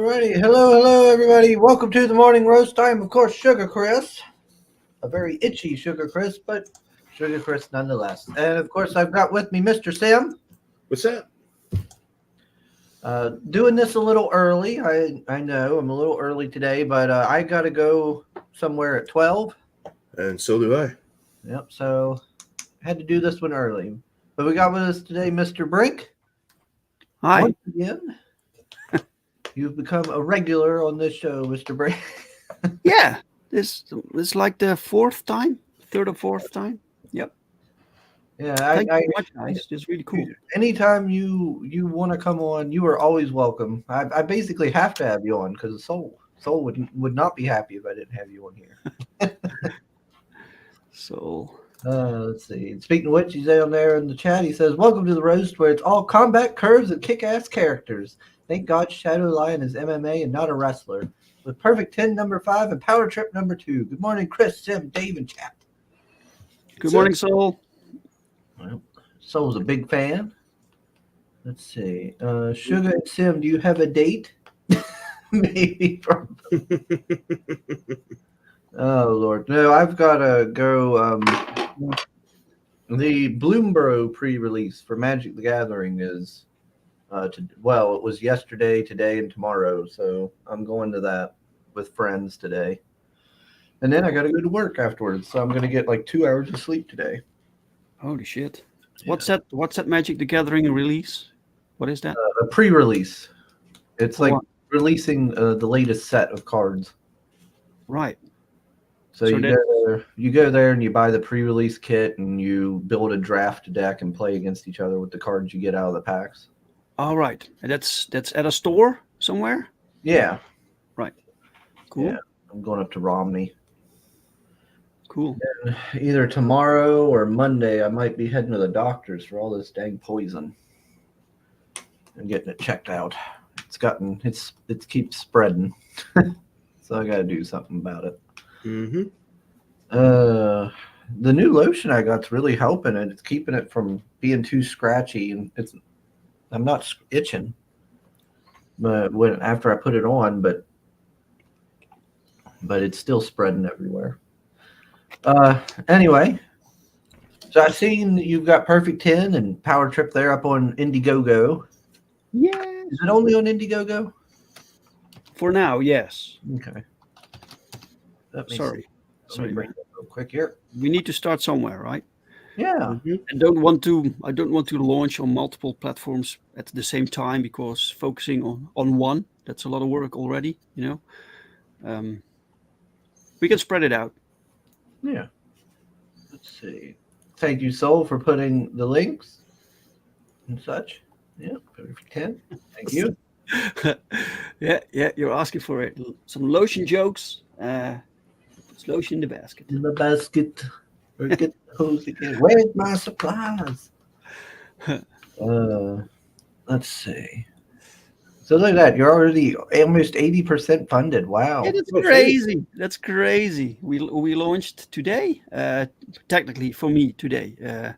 Alrighty, hello, everybody. Welcome to the morning roast. I am, of course, Sugar Chris. A very itchy Sugar Chris, but Sugar Chris nonetheless. And of course, I've got with me Mr. Sam. What's that? Doing this a little early. I know I'm a little early today, but I got to go somewhere at 12. And so do I. Yep, so I had to do this one early. But we got with us today Mr. Brink. Hi. Once again, you've become a regular on this show, Mr. Brink. Yeah, this is like the third or fourth time. Yep. Yeah, Thank you very much, guys. It's really cool. Anytime you want to come on, you are always welcome. I basically have to have you on because Soul would not be happy if I didn't have you on here. So Let's see. Speaking of which, he's down there in the chat. He says, "Welcome to the roast, where it's all combat curves and kick-ass characters. Thank God Shadow Lion is MMA and not a wrestler. With perfect 10 number 5 and power trip number 2. Good morning, Chris, Sim, Dave, and chat." good morning, Soul. Well, Soul's a big fan. Let's see. Sugar and Sim, do you have a date? Maybe. Oh, Lord. No, I've got to go. The Bloomborough pre-release for Magic the Gathering is, it was yesterday, today, and tomorrow. So I'm going to that with friends today. And then I got to go to work afterwards. So I'm going to get like 2 hours of sleep today. Holy shit! What's that Magic the Gathering release? What is that? A pre-release. It's like what? releasing the latest set of cards. Right. So you go there and you buy the pre-release kit and you build a draft deck and play against each other with the cards you get out of the packs. All right. And that's at a store somewhere? Yeah. Right. Cool. Yeah. I'm going up to Romney. Cool. And either tomorrow or Monday, I might be heading to the doctors for all this dang poison and getting it checked out. It keeps spreading. So I got to do something about it. Mm-hmm. The new lotion I got's really helping it. It's keeping it from being too scratchy, and I'm not itching. But after I put it on, but it's still spreading everywhere. Anyway, so I've seen you've got Perfect 10 and Power Trip there up on Indiegogo. Yeah. Is it only on Indiegogo? For now, yes. Okay. Sorry. Let me bring it up real quick here. We need to start somewhere, right? Yeah. Mm-hmm. I don't want to launch on multiple platforms at the same time, because focusing on one, that's a lot of work already, you know. We can spread it out. Yeah. Let's see. Thank you, Soul, for putting the links and such. Yeah, Perfect 10. Thank you. yeah, you're asking for it. Some lotion jokes. It's lotion in the basket. In the basket. Or get the hose again. Where's my supplies? Let's see. So look at that. You're already almost 80% funded. Wow. Yeah, that's crazy. That's crazy. We launched today. Technically for me today.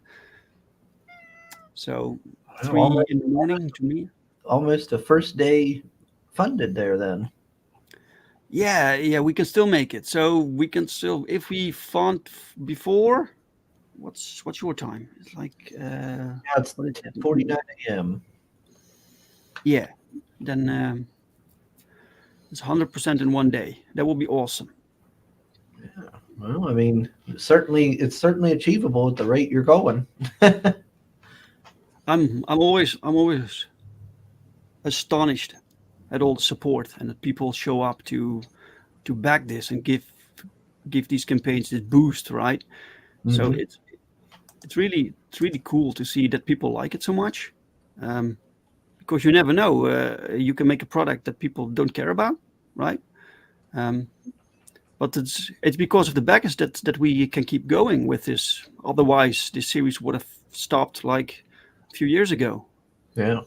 So 3 in the morning to me. Almost the first day funded there then. Yeah, we can still make it. So we can still, if we fund before, what's your time? It's like Yeah, it's 10:49 a.m. Yeah, then it's 100% in one day. That will be awesome. Yeah. Well, I mean, it's certainly achievable at the rate you're going. I'm always astonished at all the support and that people show up to back this and give these campaigns this boost, right? Mm-hmm. So it's really cool to see that people like it so much, because you never know, you can make a product that people don't care about, right? But it's because of the backers that we can keep going with this. Otherwise, this series would have stopped like a few years ago. Yeah.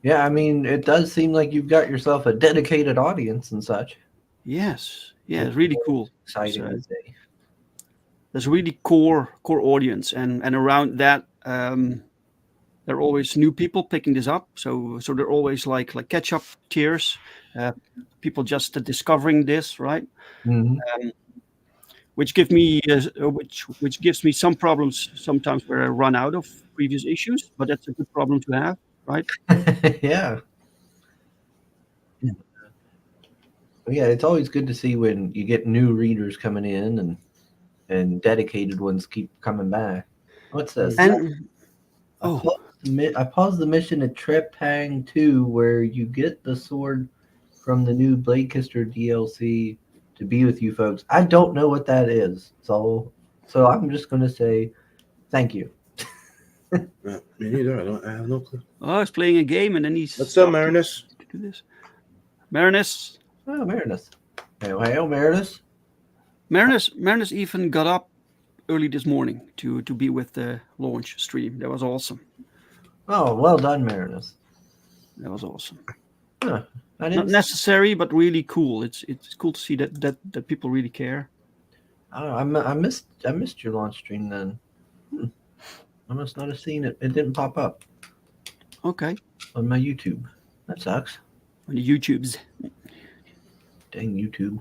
Yeah, I mean, it does seem like you've got yourself a dedicated audience and such. Yes. Yeah, it's really cool. Exciting to see. There's really core audience, and around that, there are always new people picking this up. So they're always like catch-up tiers, people just discovering this, right? Mhm. Which gives me some problems sometimes where I run out of previous issues, but that's a good problem to have, right? Yeah. Yeah, it's always good to see when you get new readers coming in and dedicated ones keep coming back. What's this? And I paused the mission at Trepang 2 where you get the sword from the new Blade Kister DLC to be with you folks. I don't know what that is. So I'm just going to say thank you. Me neither. I have no clue. I was playing a game and then he What's up, stopped Marinus? to do this. Marinus Oh, Marinus. Hey, Marinus. Marinus even got up early this morning to be with the launch stream. That was awesome. Oh, well done, Marinus. That was awesome. Huh. Not necessary, but really cool. It's cool to see that people really care. Oh, I missed your launch stream then. I must not have seen it. It didn't pop up. Okay. On my YouTube. That sucks. On the YouTubes. Dang YouTube.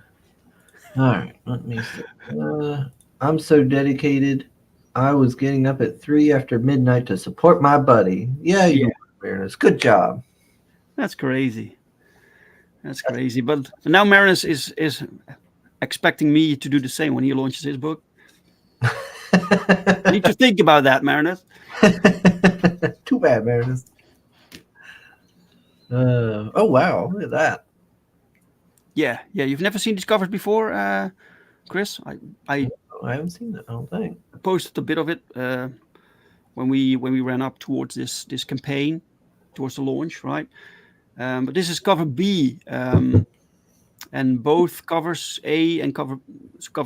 All right, let me see. I'm so dedicated. I was getting up at 3 after midnight to support my buddy. Yeah, you were, Marinus. Good job. That's crazy. That's crazy. But now Marinus is expecting me to do the same when he launches his book. I need to think about that, Marinus. Too bad, Marinus. Oh wow, look at that. Yeah. You've never seen these covers before, Chris? I haven't seen it. I don't think. posted a bit of it when we ran up towards this campaign, towards the launch, right? But this is cover B, and both covers A and cover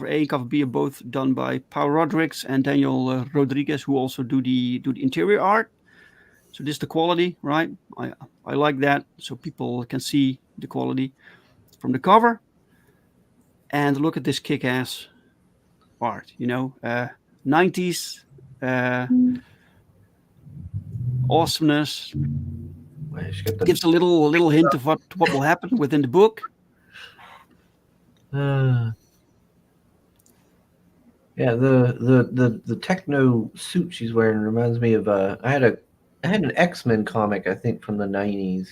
A and cover B are both done by Paul Rodriguez and Daniel Rodriguez, who also do the interior art. So this is the quality, right? I like that, so people can see the quality from the cover. And look at this kick-ass art, 90s awesomeness. Gives a little hint of what will happen within the book. Yeah, the techno suit she's wearing reminds me of I had an X-Men comic, I think, from the 90s,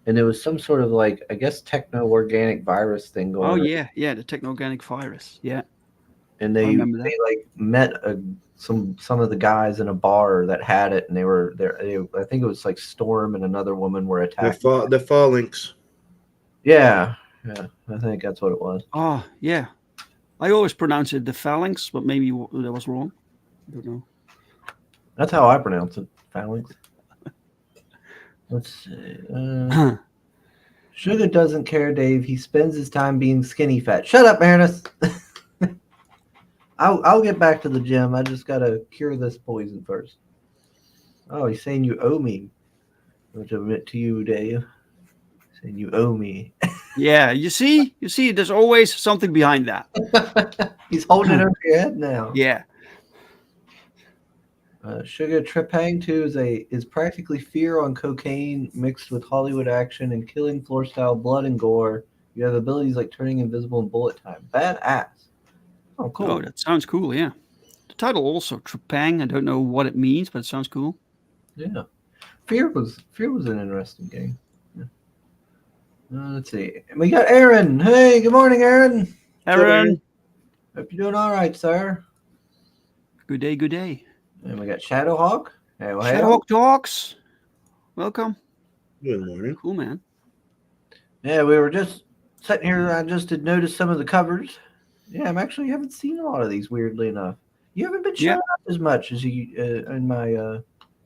and it was some sort of like, I guess, techno organic virus thing going on. Oh yeah, the techno organic virus. Yeah. And they like met some of the guys in a bar that had it, and they were there. I think it was like Storm and another woman were attacked. The phalanx. Yeah, I think that's what it was. Oh yeah, I always pronounce it the phalanx, but maybe that was wrong. I don't know. That's how I pronounce it, phalanx. Let's see. Sugar doesn't care, Dave. He spends his time being skinny fat. Shut up, Marinus. I'll get back to the gym. I just gotta cure this poison first. Oh, he's saying you owe me. Which I admit to you, Dave. Saying you owe me. Yeah, you see, there's always something behind that. He's holding it over your head now. Yeah. Sugar Trepang 2 is practically Fear on cocaine mixed with Hollywood action and killing floor style blood and gore. You have abilities like turning invisible and bullet time. Badass. Oh, cool. Oh, that sounds cool. Yeah. The title also Trepang. I don't know what it means, but it sounds cool. Yeah. Fear was an interesting game. Yeah. Let's see. We got Aaron. Hey, good morning, Aaron. Aaron. Hope you're doing all right, sir. Good day. Good day. And we got Shadowhawk. Hey, well, Shadowhawk Talks. Welcome. Good morning. Cool, man. Yeah, we were just sitting here. I just had noticed some of the covers. Yeah, I haven't seen a lot of these, weirdly enough. You haven't been showing up as much as you in my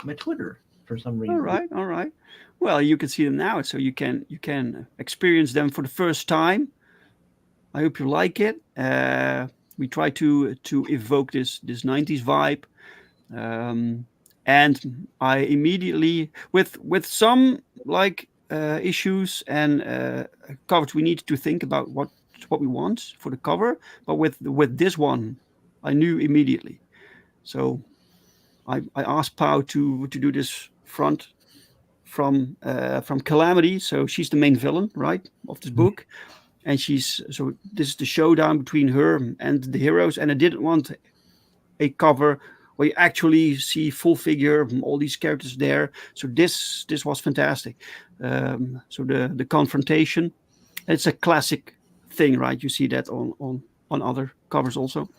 my Twitter for some reason. All right. Well, you can see them now, so you can experience them for the first time. I hope you like it. We try to evoke this 90s vibe, and I immediately with some like issues and covers, we need to think about what we want for the cover. But with this one, I knew immediately. So I asked Pau to do this front from Calamity. So she's the main villain, right, of this book, and so this is the showdown between her and the heroes. And I didn't want a cover where you actually see full figure all these characters there. So this was fantastic. So the confrontation, it's a classic thing, right? You see that on other covers also.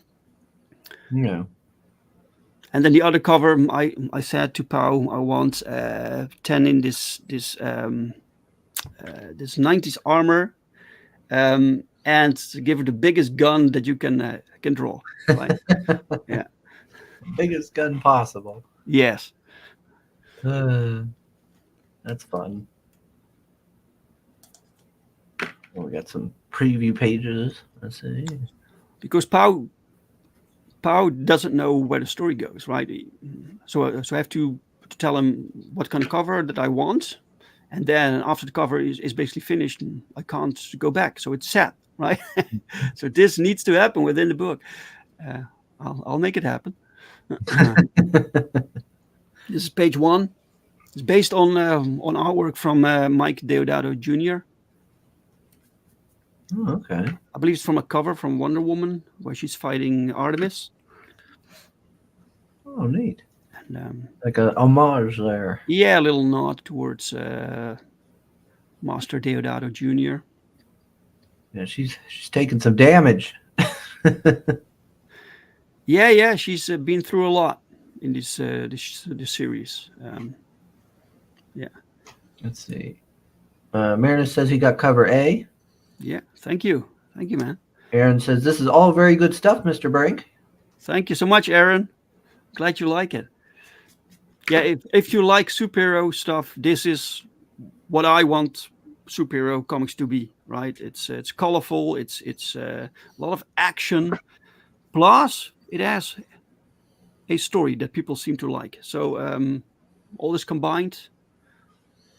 Yeah. And then the other cover, I said to Pau, I want 10 in this 90s armor, and give her the biggest gun that you can draw. Right? Yeah. Biggest gun possible. Yes. That's fun. Well, we got some preview pages. Let's see. Because Pau doesn't know where the story goes, right? So I have to tell him what kind of cover that I want, and then after the cover is basically finished, I can't go back. So it's set, right? So this needs to happen within the book. I'll make it happen. This is page 1. It's based on artwork from Mike Deodato Jr. Oh, okay. I believe it's from a cover from Wonder Woman where she's fighting Artemis. Oh, neat. And, like a homage there. Yeah, a little nod towards Master Deodato Jr. Yeah, she's taking some damage. Yeah, she's been through a lot in this series. Yeah. Let's see. Meredith says he got cover A. Yeah, thank you, man. Aaron says this is all very good stuff, Mr. Brink. Thank you so much, Aaron. Glad you like it. Yeah, if you like superhero stuff, this is what I want superhero comics to be. Right? It's colorful. It's a lot of action. Plus, it has a story that people seem to like. So all this combined.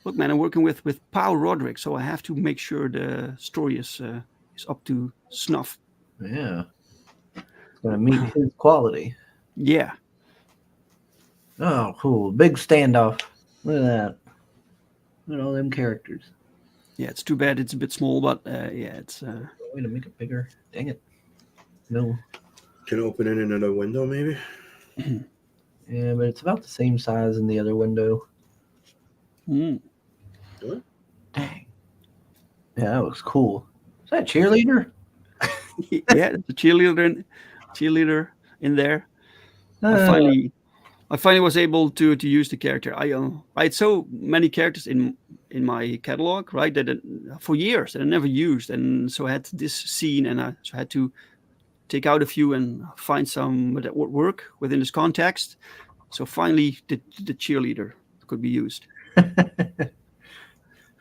Look, man, I'm working with Paul Roderick, so I have to make sure the story is up to snuff. Yeah. It's going to meet his quality. Yeah. Oh, cool. Big standoff. Look at that. Look at all them characters. Yeah, it's too bad it's a bit small, but yeah, it's... Way to make it bigger. Dang it. No. Can open in another window, maybe? Yeah, but it's about the same size in the other window. Mm. What? Dang. Yeah, that looks cool. Is that a cheerleader? Yeah, there's a cheerleader in there. I finally was able to use the character. I had so many characters in my catalog, right, that for years that I never used, and so I had this scene, and I had to take out a few and find some that would work within this context. So finally, the cheerleader could be used.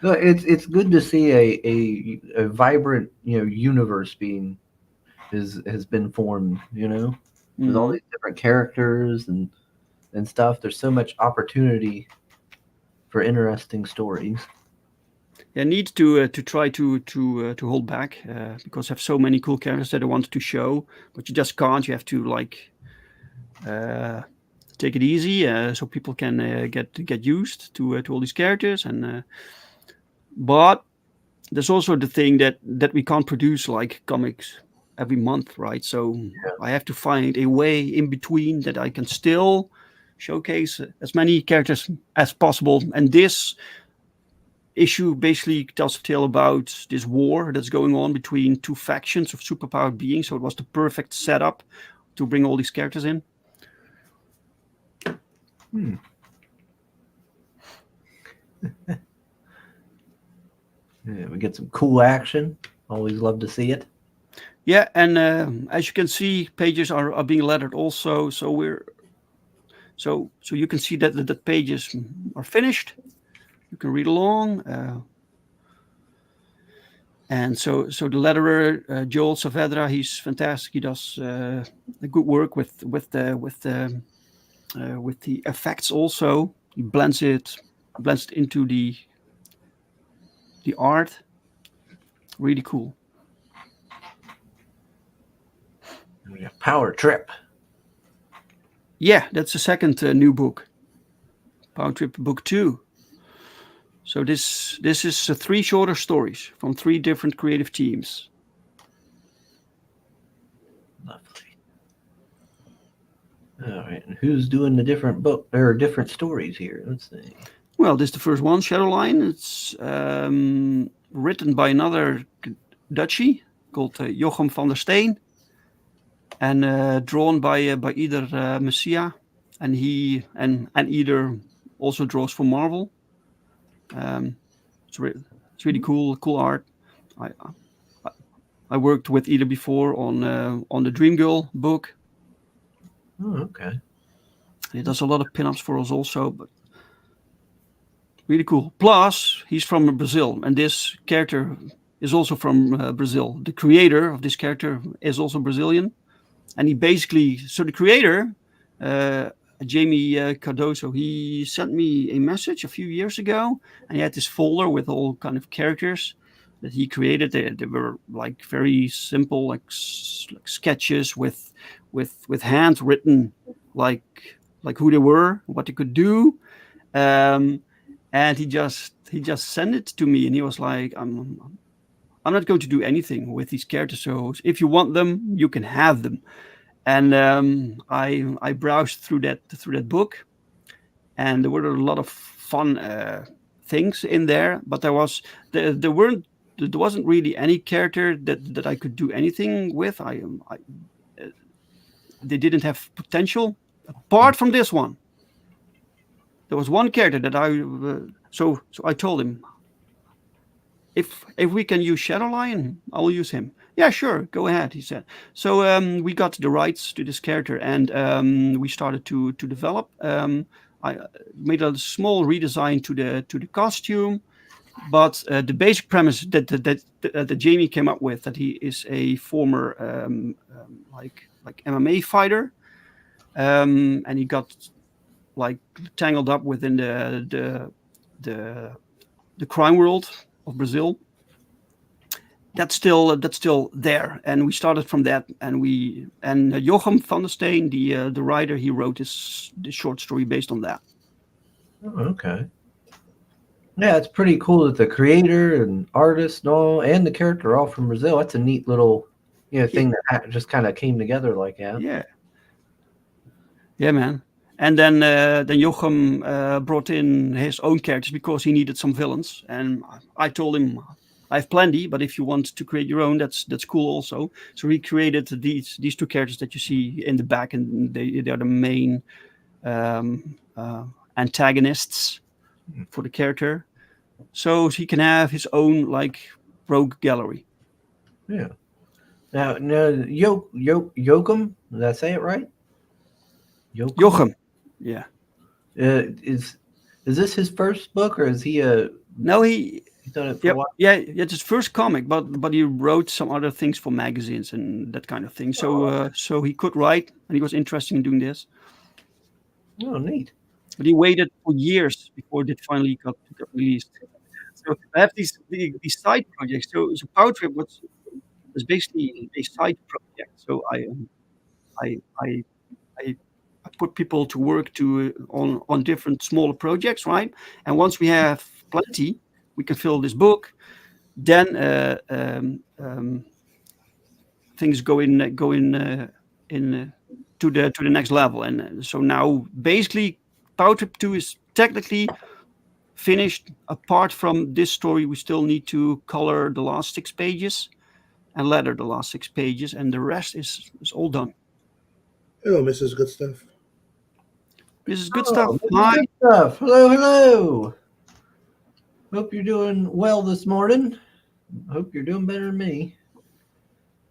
No, it's good to see a vibrant universe has been formed, with all these different characters and stuff. There's so much opportunity for interesting stories. Yeah, need to try to hold back because I have so many cool characters that I wanted to show, but you just can't. You have to take it easy so people can get used to all these characters. And but there's also the thing that we can't produce like comics every month, right? So I have to find a way in between that I can still showcase as many characters as possible. And this issue basically tells a tale about this war that's going on between two factions of superpowered beings. So it was the perfect setup to bring all these characters in. Yeah, we get some cool action. Always love to see it. Yeah, and as you can see, pages are being lettered also. So so you can see that the pages are finished. You can read along. And so the letterer Joel Saavedra, he's fantastic. He does good work with the effects also. He blends it into the art. Really cool. We got Power Trip. Yeah, that's the second new book. Power Trip Book 2. So this is 3 shorter stories from 3 different creative teams. Lovely. All right. And who's doing the different book or different stories here? Let's see. Well, this is the first one, Shadowline. It's written by another Dutchie called Jochem van der Steen, and drawn by Ieder Messia, and he and Ieder also draws for Marvel. It's really cool art. I worked with Ieder before on the Dream Girl book. Oh, okay. He does a lot of pinups for us also, but really cool. Plus, he's from Brazil, and this character is also from Brazil. The creator of this character is also Brazilian, and he basically, so the creator, Jamie Cardoso, he sent me a message a few years ago, and he had this folder with all kind of characters that he created. They were like very simple, like sketches with handwritten, like who they were, what they could do, and he just sent it to me, and he was like, I'm not going to do anything with these characters, so if you want them, you can have them. And I browsed through that book, and there were a lot of fun things in there, but there wasn't really any character that I could do anything with. They didn't have potential apart from this one. There was one character that so I told him, if we can use Shadowline, I will use him. Yeah, sure, go ahead, he said. So we got the rights to this character, and we started to develop. I made a small redesign to the costume, but the basic premise that Jamie came up with, that he is a former like MMA fighter, and he got like tangled up within the crime world of Brazil. That's still there, and we started from that, and Jochem van der Steen, the writer, he wrote this short story based on that. Oh, okay. Yeah, it's pretty cool that the creator and artist and the character are all from Brazil. That's a neat little thing that just kind of came together like that. Yeah, man. And then Jochem brought in his own characters because he needed some villains, and I told him, I have plenty, but if you want to create your own, that's cool also. So he created these 2 characters that you see in the back, and they are the main antagonists for the character. So he can have his own like rogue gallery. Yeah. Now, Jochem, did I say it right? Jochem. Yeah. Is this his first book, or is he No, he's done it for a while? Yeah, it's his first comic, but he wrote some other things for magazines and that kind of thing. So so he could write, and he was interested in doing this. Oh, neat. But he waited for years before it finally got released. So I have these side projects. So Power Trip was basically a side project. So I put people to work on different smaller projects, right? And once we have plenty, we can fill this book. Then things go in to the next level. And so now basically Power Trip 2 is technically finished. Apart from this story, we still need to color the last 6 pages and letter the last 6 pages, and the rest is all done. Hello, Mrs. Good Stuff. This is good stuff. Mrs. Hi. Good Stuff. Hello. Hope you're doing well this morning. Hope you're doing better than me.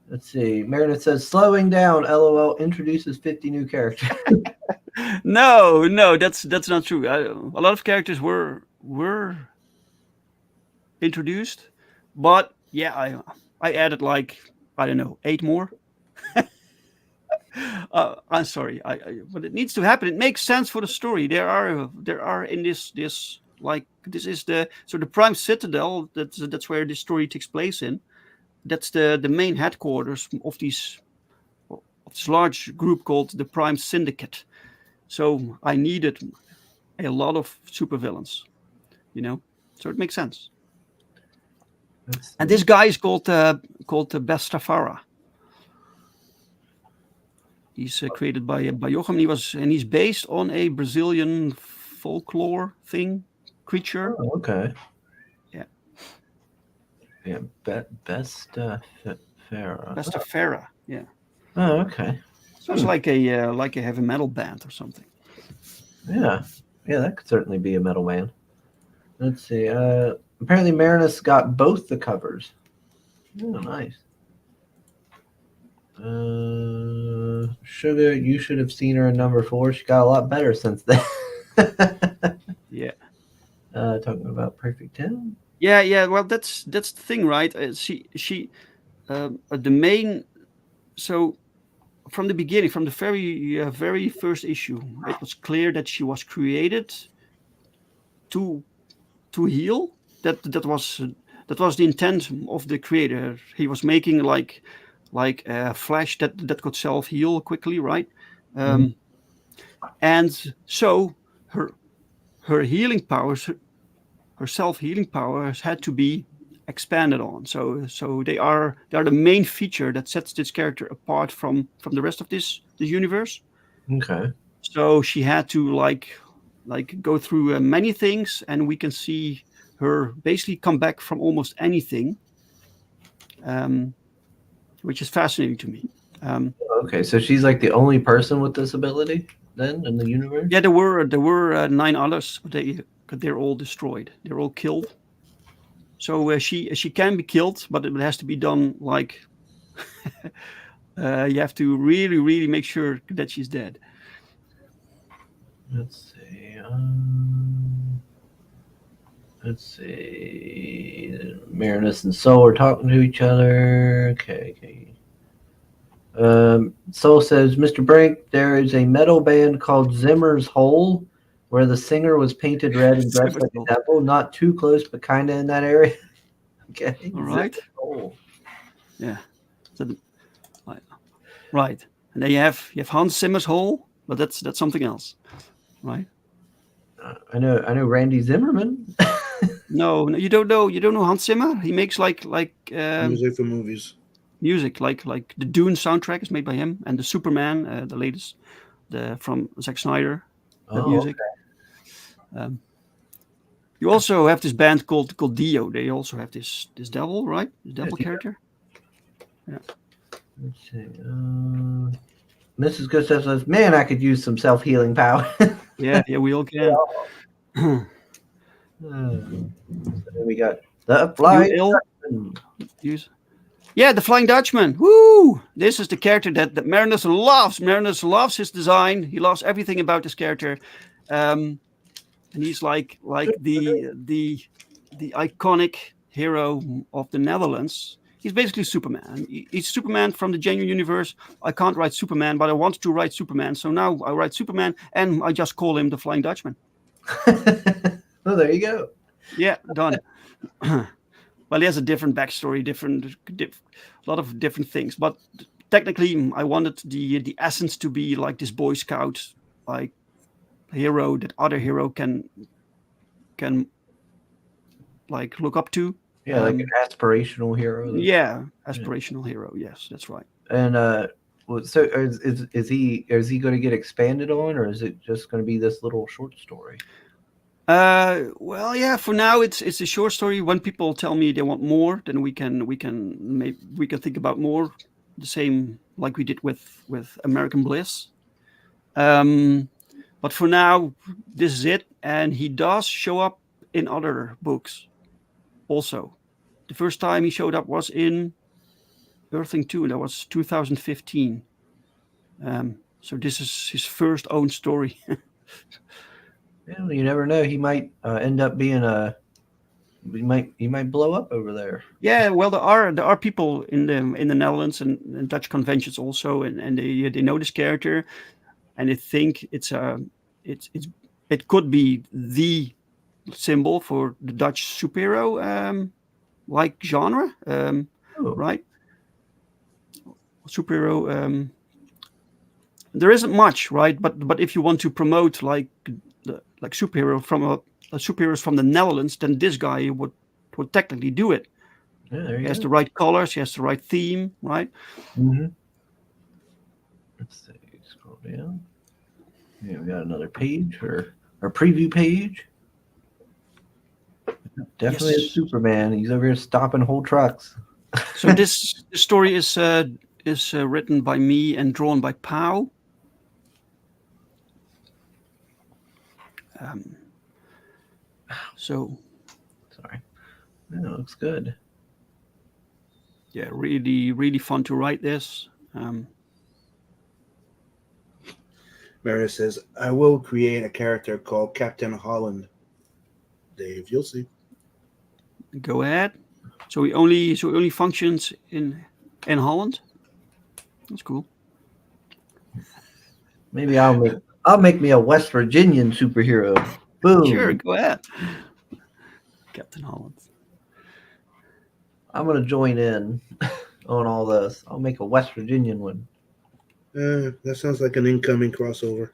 Let's see. Meredith says, slowing down, LOL, introduces 50 new characters. No, that's not true. A lot of characters were introduced, but yeah, I added like, I don't know, 8 more. I'm sorry, but it needs to happen. It makes sense for the story. There are in this like, this is the Prime Citadel. That's where this story takes place in. That's the main headquarters of this large group called the Prime Syndicate. So I needed a lot of supervillains, so it makes sense. And this guy is called Bestafara. He's created by Jochem. He's based on a Brazilian folklore creature. Oh, okay. Yeah. Yeah, Bestafara. Bestafara. Yeah. Oh, okay. So it's like a heavy metal band or something. Yeah, that could certainly be a metal band. Let's see. Apparently, Marinus got both the covers. Oh, nice. Sugar, you should have seen her in number 4. She got a lot better since then. Yeah. Talking about Perfect 10. Yeah. Well, that's the thing, right? She the main. So from the beginning, from the very first issue, it was clear that she was created to heal. That was the intent of the creator. He was making like a flesh that could self heal quickly, right? And so her healing powers, her self healing powers, had to be expanded on. So they are the main feature that sets this character apart from the rest of this universe. Okay. So she had to like go through many things, and we can see her basically come back from almost anything, which is fascinating to me. Okay, so she's like the only person with this ability then in the universe? Yeah, there were 9 others, but they're all destroyed. They're all killed. So she can be killed, but it has to be done like you have to really, really make sure that she's dead. Let's see. Marinus and Soul are talking to each other. Okay. Soul says, Mr. Brink, there is a metal band called Zimmer's Hole where the singer was painted red and dressed like a devil. Not too close, but kind of in that area. Okay. All right. Yeah. So right. And then you have Hans Zimmer's Hole, but that's something else, right? I know Randy Zimmerman. No, you don't know. You don't know Hans Zimmer. He makes like music for movies. Music like the Dune soundtrack is made by him, and the Superman, the latest, from Zack Snyder, music. Okay. You also have this band called Dio. They also have this devil, right? The devil character. Yeah. Let's see. Mrs. Gustav says, "Man, I could use some self-healing power." yeah, we all can. So then we got the Flying Dutchman. Yeah, the Flying Dutchman. Woo! This is the character that Marinus loves. Marinus loves his design. He loves everything about this character. And he's like the iconic hero of the Netherlands. He's basically Superman. He's Superman from the genuine universe. I can't write Superman, but I want to write Superman. So now I write Superman, and I just call him the Flying Dutchman. Oh, there you go. Yeah, done. Well, he has a different backstory, a lot of different things. But technically, I wanted the essence to be like this Boy Scout, like hero that other hero can like look up to. Yeah, like an aspirational hero. Yeah, aspirational hero. Yes, that's right. And so is he going to get expanded on, or is it just going to be this little short story? Well, yeah. For now, it's a short story. When people tell me they want more, then we can think about more. The same like we did with American Bliss. But for now, this is it. And he does show up in other books. Also, the first time he showed up was in Earthling 2. That was 2015. So this is his first own story. Yeah, you never know. He might end up being he might blow up over there. Yeah, well, there are people in the Netherlands and Dutch conventions also, and they know this character, and they think it could be the symbol for the Dutch superhero like genre, right? Superhero. There isn't much, right? But if you want to promote like like superhero from a superheroes from the Netherlands, then this guy would technically do it. Yeah, there He you has go. the right colors, he has the right theme, right? Mm-hmm. Let's see. Scroll down. Yeah, we got another page or our preview page. Definitely Yes. a Superman. He's over here stopping whole trucks. So this story is written by me and drawn by Pau. So Sorry. Yeah, it looks good. yeah, really fun to write this. Meredith says, I will create a character called Captain Holland. Dave, you'll see. Go ahead. So he only functions in Holland. That's cool. Maybe I'll make me a West Virginian superhero. Boom. Sure, go ahead. Captain Holland. I'm gonna join in on all this. I'll make a West Virginian one. That sounds like an incoming crossover.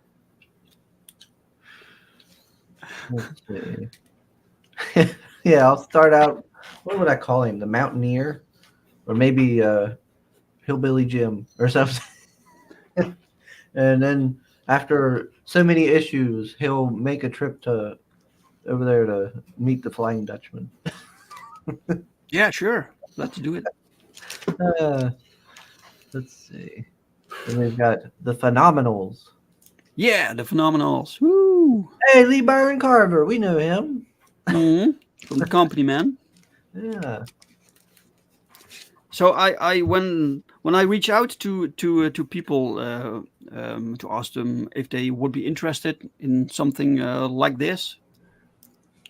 Let's see. Yeah, I'll start out. What would I call him? The Mountaineer, or maybe Hillbilly Jim or something. And then after so many issues, he'll make a trip to over there to meet the Flying Dutchman. Yeah, sure. Let's do it. Let's see. And we've got the Phenomenals. Yeah, the Phenomenals. Woo! Hey, Lee Byron Carver, we know him. Mm-hmm. From the company, man. Yeah. So I when I reach out to people to ask them if they would be interested in something like this,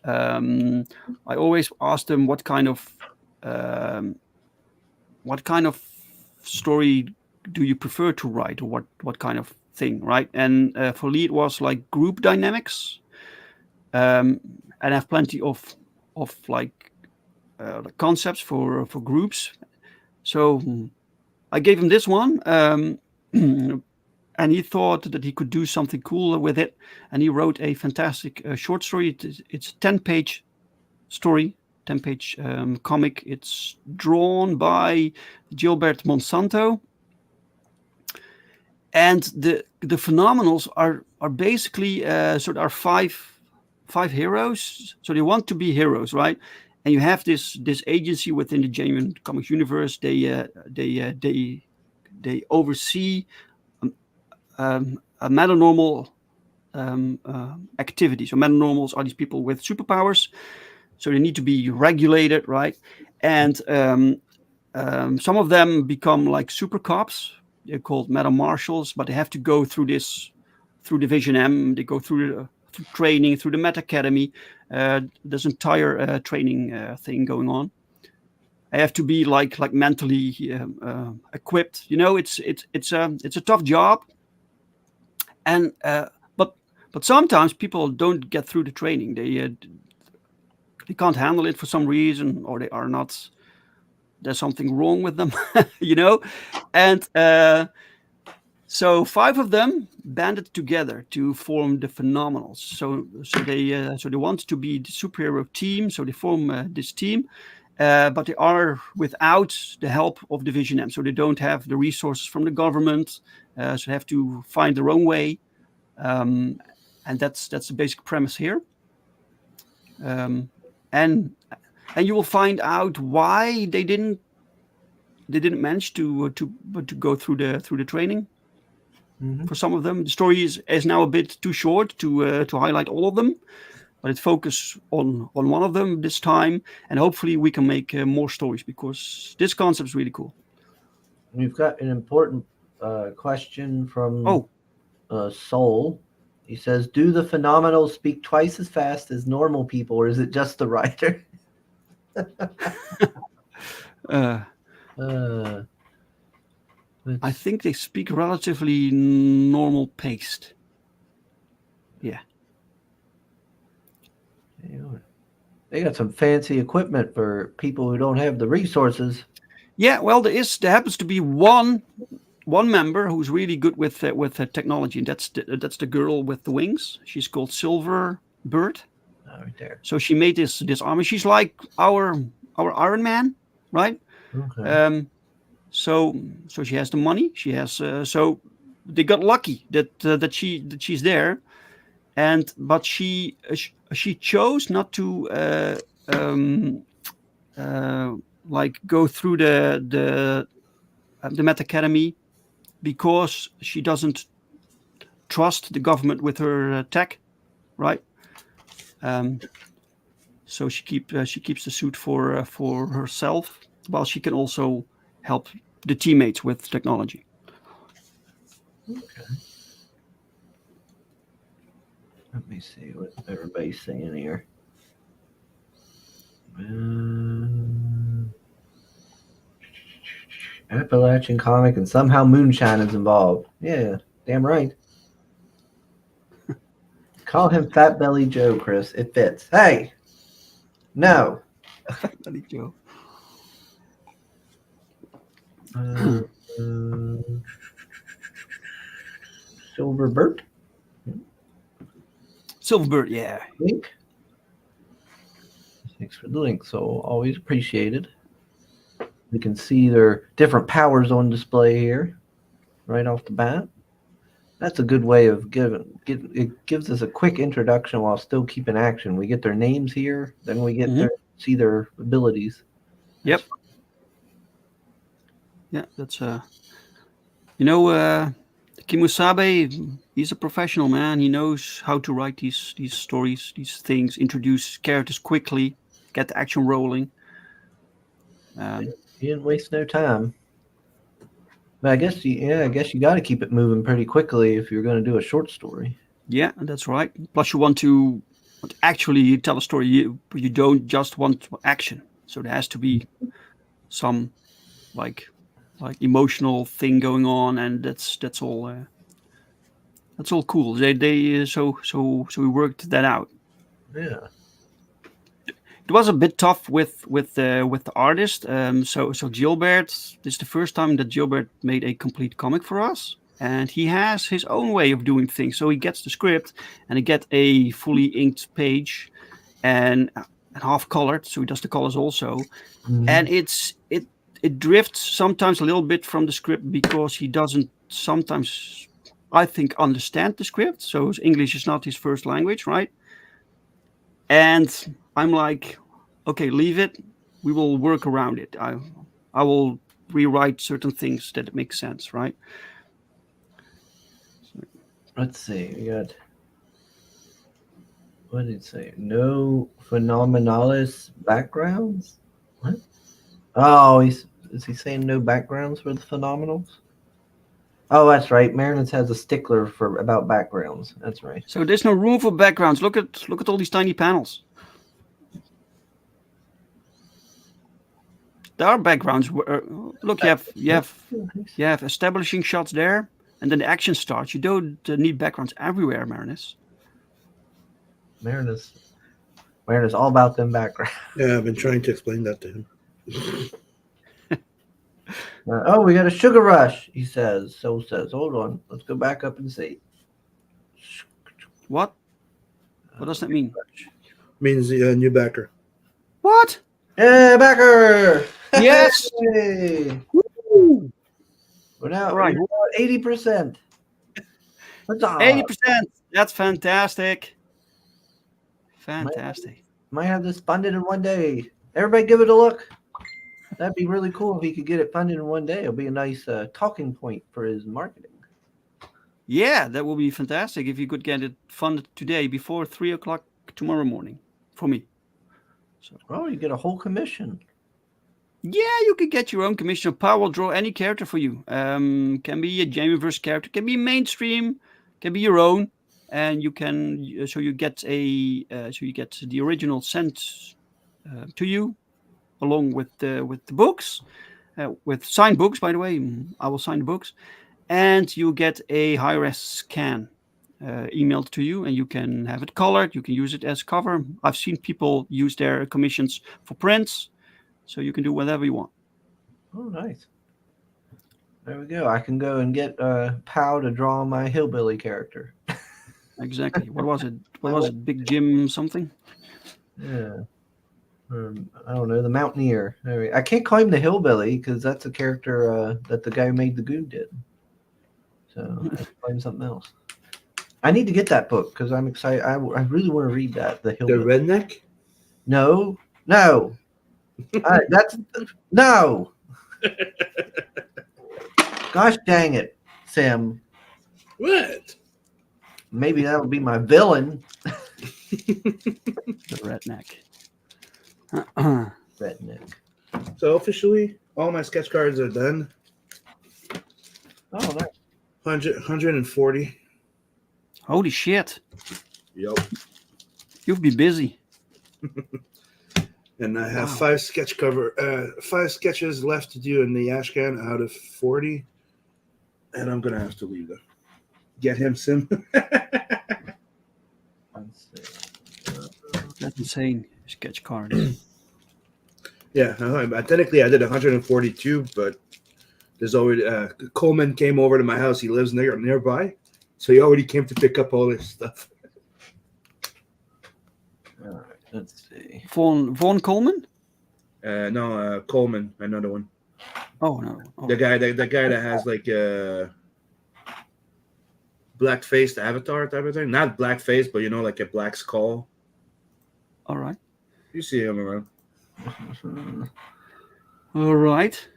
I always ask them what kind of story do you prefer to write, or what kind of thing, right? And for Lee it was like group dynamics, and I have plenty of like concepts for groups. So I gave him this one, and he thought that he could do something cool with it. And he wrote a fantastic short story. It's a 10-page story, 10-page comic. It's drawn by Gilbert Monsanto. And the Phenomenals are basically so there are five heroes. So they want to be heroes, right? And you have this agency within the Genuine Comics universe. They oversee a metanormal activity. So metanormals are these people with superpowers. So they need to be regulated, right? And some of them become like super cops. They're called meta marshals, but they have to go through Division M. They go through training through the Meta Academy. This entire training thing going on. I have to be like mentally equipped. You know, it's a tough job, and but sometimes people don't get through the training. They can't handle it for some reason, or they are not. There's something wrong with them, you know, and so 5 of them banded together to form the Phenomenals. So they want to be the superhero team. So they form this team, but they are without the help of Division M. So they don't have the resources from the government. So they have to find their own way, and that's the basic premise here. And you will find out why they didn't manage to go through the training. Mm-hmm. For some of them, the story is now a bit too short to highlight all of them, but it focuses on one of them this time, and hopefully we can make more stories because this concept is really cool. We've got an important question from Soul. He says, "Do the Phenomenals speak twice as fast as normal people, or is it just the writer?" I think they speak relatively normal paced. Yeah. They got some fancy equipment for people who don't have the resources. Yeah, well, there happens to be one member who's really good with technology, and that's the girl with the wings. She's called Silver. bird. Right there. So she made this armor. She's like our Iron Man, right? Okay. So she has the money. She has so they got lucky that she's there, but she chose not to like go through the Met Academy because she doesn't trust the government with her tech, right? So she keeps the suit for herself, while she can also help the teammates with technology. Okay. Let me see what everybody's saying here. Appalachian comic, and somehow moonshine is involved. Yeah, damn right. Call him Fat Belly Joe, Chris. It fits. Hey, no. Belly Joe. Uh, Silverbird Silverbird, yeah. link. Thanks for the link. So always appreciated. We can see their different powers on display here, right off the bat. That's a good way of it gives us a quick introduction while still keeping action. We get their names here, then we get see their abilities. Yep. Yeah, that's Kimusabe, he's a professional, man. He knows how to write these stories, these things, introduce characters quickly, get the action rolling. He didn't waste no time. But I guess you got to keep it moving pretty quickly if you're going to do a short story. Yeah, that's right. Plus, you want to actually tell a story. You don't just want action. So there has to be some like emotional thing going on, and that's all. That's all cool. So we worked that out. Yeah. It was a bit tough with the artist. So Gilbert, this is the first time that Gilbert made a complete comic for us, and he has his own way of doing things. So he gets the script, and he get a fully inked page, and half colored. So he does the colors also, and it drifts sometimes a little bit from the script because he doesn't sometimes, I think, understand the script. So English is not his first language, right? And I'm like, okay, leave it. We will work around it. I will rewrite certain things that make sense, right? Let's see. We got. What did it say? No phenomenalis backgrounds? What? Oh, is he saying no backgrounds for the phenomenals? Oh, that's right. Marinus has a stickler about backgrounds. That's right. So there's no room for backgrounds. Look at all these tiny panels. There are backgrounds. Look, you have establishing shots there, and then the action starts. You don't need backgrounds everywhere, Marinus. Marinus, all about them backgrounds. Yeah, I've been trying to explain that to him. Oh, we got a sugar rush, he says. So says, hold on. Let's go back up and see. What? What does that mean? Means the new backer. What? Yeah, backer! Yes! Hey! Woo! We're now Right. 80%. What's 80%. That's fantastic. Fantastic. Might have this funded in one day. Everybody give it a look. That'd be really cool if he could get it funded in one day. It'll be a nice talking point for his marketing. Yeah, that will be fantastic if you could get it funded today before 3:00 tomorrow morning for me. So. Oh, you get a whole commission. Yeah, you could get your own commission. Power will draw any character for you. Can be a Jamieverse character, can be mainstream, can be your own, and you can. So you get the original sent to you, along with the books, with signed books. By the way, I will sign the books, and you get a high-res scan emailed to you, and you can have it colored. You can use it as cover. I've seen people use their commissions for prints. So you can do whatever you want. Oh, nice. There we go. I can go and get Pow to draw my hillbilly character. exactly. What was it? What was it? Big Jim something? Yeah. I don't know, the Mountaineer. I can't call him the Hillbilly because that's a character that the guy who made the Goo did. So I have to call him something else. I need to get that book because I'm excited. I really want to read that. The The Hillbilly. redneck? No. That's no. Gosh dang it, Sam. What? Maybe that'll be my villain. The redneck. Redneck. So officially, all my sketch cards are done. Oh, nice. 140. Holy shit! Yep. You'll be busy. And I have Wow. 5 sketches left to do in the Ashcan out of 40. And I'm gonna have to leave them. Get him some. Let's see. That's insane. Sketch cards. Yeah, technically I did 142, but there's already Coleman came over to my house. He lives nearby, so he already came to pick up all this stuff. All right, let's see. Vaughn Coleman? No, Coleman, another one. Oh no. Oh, The guy that has like black faced avatar type of thing. Not black face, but like a black skull. all right. You see him around. All right.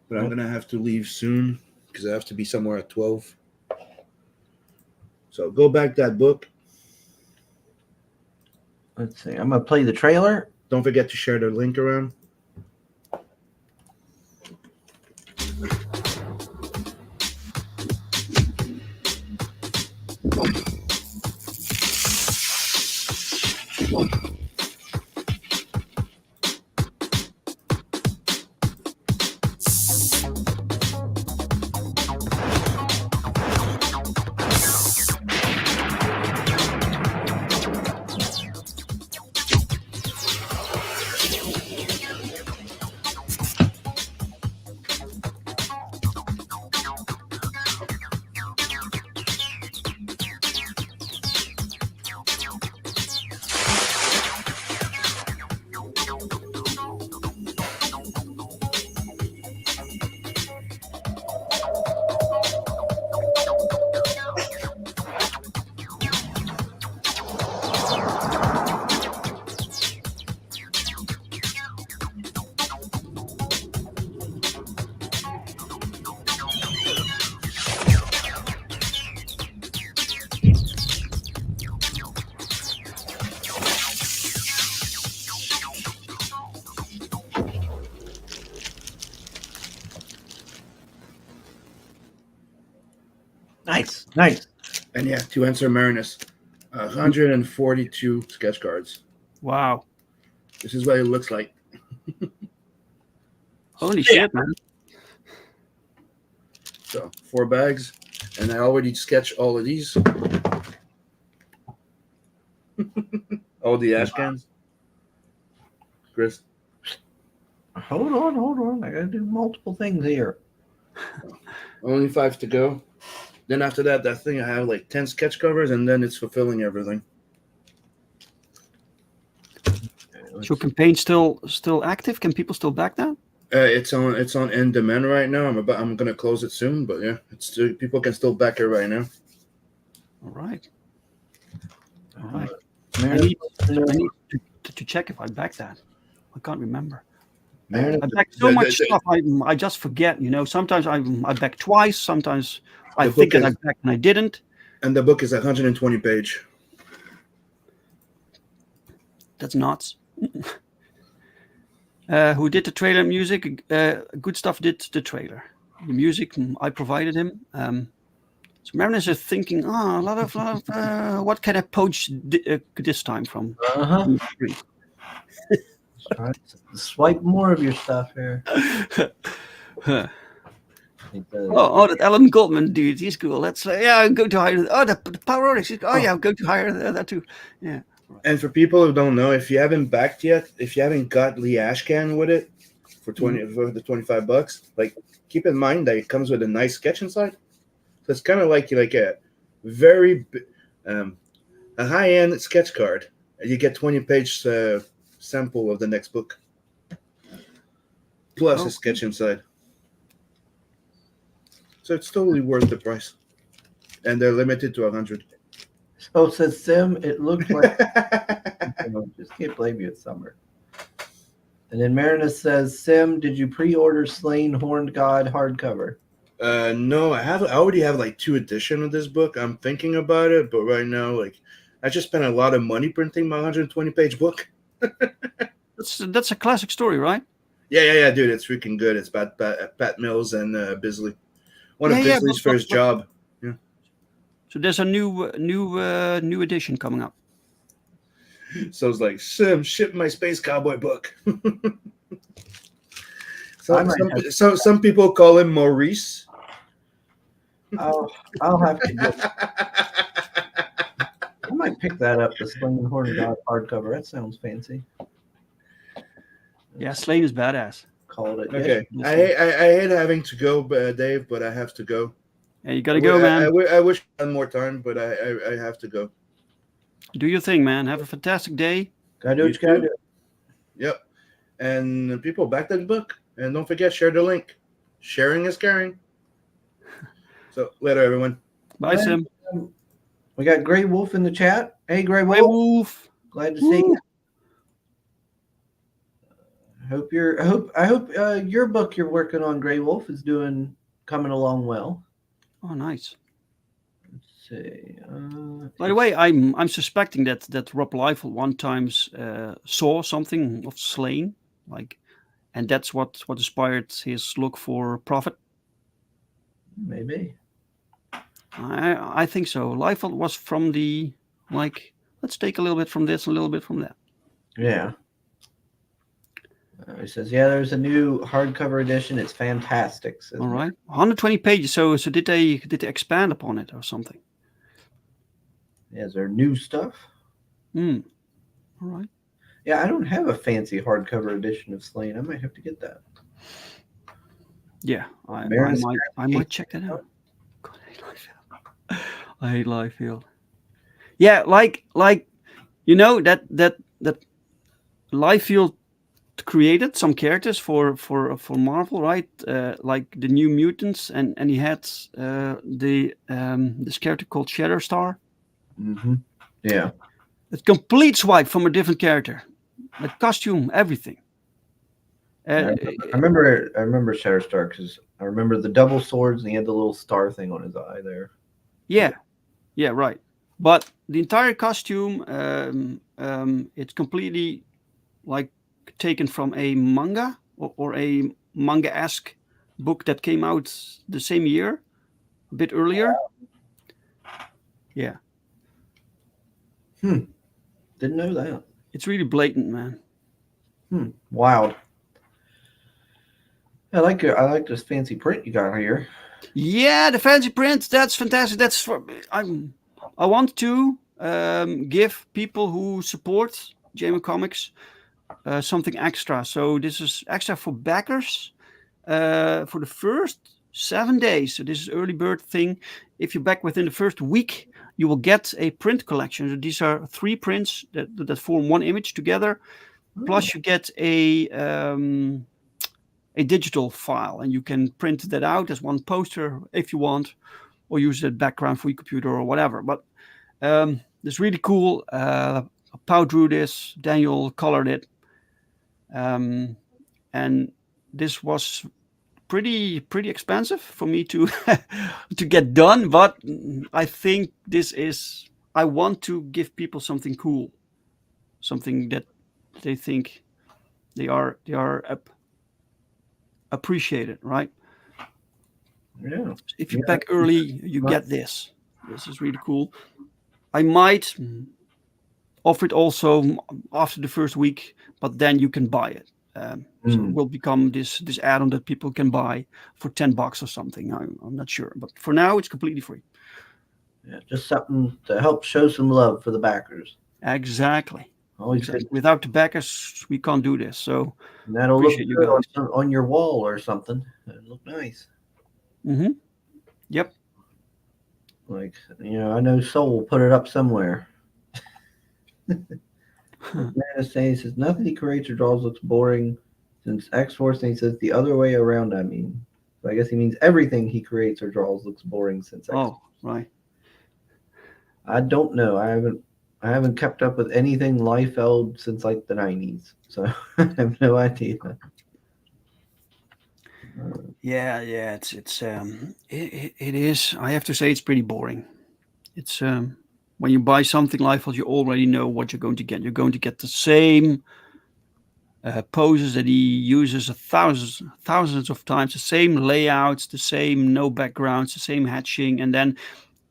But I'm gonna have to leave soon because I have to be somewhere at 12. So go back that book. Let's see. I'm gonna play the trailer. Don't forget to share the link around. Nice. And yeah, to answer Marinus, 142 sketch cards. Wow. This is what it looks like. Holy shit, man. So 4 bags, and I already sketched all of these. All the ash cans. Chris. Hold on. I gotta do multiple things here. Only 5 to go. Then after that thing I have like 10 sketch covers, and then it's fulfilling everything. Is your campaign still active? Can people still back that? It's on in demand right now. I'm gonna close it soon, but yeah, it's still, people can still back it right now. All right. Meredith, I need to check if I backed that. I can't remember. Meredith, I back so much stuff. I just forget. Sometimes I back twice. Sometimes I think that I backed and I didn't. And the book is 120 page. That's nuts. Who did the trailer music? Good Stuff did the trailer. The music I provided him. So Marinus is thinking, a lot of what can I poach this time from? Try to swipe more of your stuff here. That Alan Goldman dude, he's cool. Let's go to hire. Oh, the Power Oryx. I'm going to hire that too. Yeah. And for people who don't know, if you haven't backed yet, if you haven't got the Ashcan with it for for the $25, like keep in mind that it comes with a nice sketch inside. So it's kind of like a very a high-end sketch card. And you get 20-page sample of the next book, plus a sketch inside. So it's totally worth the price. And they're limited to 100. So says Sim, it looked like just can't blame you, it's summer. And then Marinus says, Sim, did you pre-order Slain Horned God hardcover? No, I already have like 2 editions of this book. I'm thinking about it, but right now, like, I just spent a lot of money printing my 120-page book. That's a classic story, right? Yeah, dude, it's freaking good. It's about Pat Mills and Bisley. One of Bisley's first job. Yeah. So there's a new edition coming up. So it's like, Sim, ship my Space Cowboy book. Some people call him Maurice. I'll have to I might pick that up, the Slain Horned God hardcover. That sounds fancy. Yeah, Slain is badass. Called it. Okay. I hate having to go, Dave, but I have to go. Yeah, you gotta go, man. I wish I had more time, but I have to go. Do your thing, man. Have a fantastic day. Gotta do what you gotta do. Yep. And people, back that book. And don't forget, share the link. Sharing is caring. So, later, everyone. Bye, Sim. We got Grey Wolf in the chat. Hey, Grey Wolf. Grey Wolf. Glad to see you. I hope your book you're working on, Grey Wolf, is coming along well. Oh, nice. Let's see. By the way, I'm suspecting that Rob Liefeld one time saw something of Slain, and that's what inspired his look for Prophet. Maybe. I think so. Liefeld was from the let's take a little bit from this, a little bit from that. Yeah. He says, yeah, there's a new hardcover edition. It's fantastic. All right. 120 pages. So did they expand upon it or something? Yeah, is there new stuff? All right. Yeah, I don't have a fancy hardcover edition of Slain. I might have to get that. Yeah, I might check that out. God, I hate Liefeld. Yeah, like that Liefeld created some characters for Marvel, right? Like the New Mutants, and he had this character called Shatterstar. Mm-hmm. Yeah, a complete swipe from a different character, the costume, everything. I remember Shatterstar because I remember the double swords and he had the little star thing on his eye there. Yeah, right. But the entire costume, it's completely taken from a manga or a manga-esque book that came out the same year, a bit earlier. Yeah. Didn't know that. It's really blatant, man. Wild. I like this fancy print you got here. Yeah, the fancy print. That's fantastic. I want to give people who support JM Comics something extra. So this is extra for backers for the first 7 days. So this is early bird thing. If you back within the first week, you will get a print collection. So these are 3 prints that form one image together. Plus you get a digital file, and you can print that out as one poster if you want, or use that background for your computer or whatever. But it's really cool. Pau drew this, Daniel colored it, and this was pretty expensive for me to to get done. But I think I want to give people something cool, something that they think they are appreciated, right? Yeah. If you pack early, you get this. This is really cool. I might offer it also after the first week, but then you can buy it. So it will become this add-on that people can buy for $10 or something. I'm not sure, but for now it's completely free. Yeah, just something to help show some love for the backers. Exactly. Exactly. Without the backers, we can't do this. So and that'll look good on your wall or something. It'll look nice. Yep. Like, I know Soul put it up somewhere. Man says nothing he creates or draws looks boring since X Force, and he says the other way around. I mean, so I guess he means everything he creates or draws looks boring since X. Oh, right. I don't know. I haven't kept up with anything Liefeld since like the 90s, so I have no idea. Yeah, it is. I have to say, it's pretty boring. It's when you buy something like that, you already know what you're going to get. You're going to get the same poses that he uses thousands of times, the same layouts, the same no backgrounds, the same hatching, and then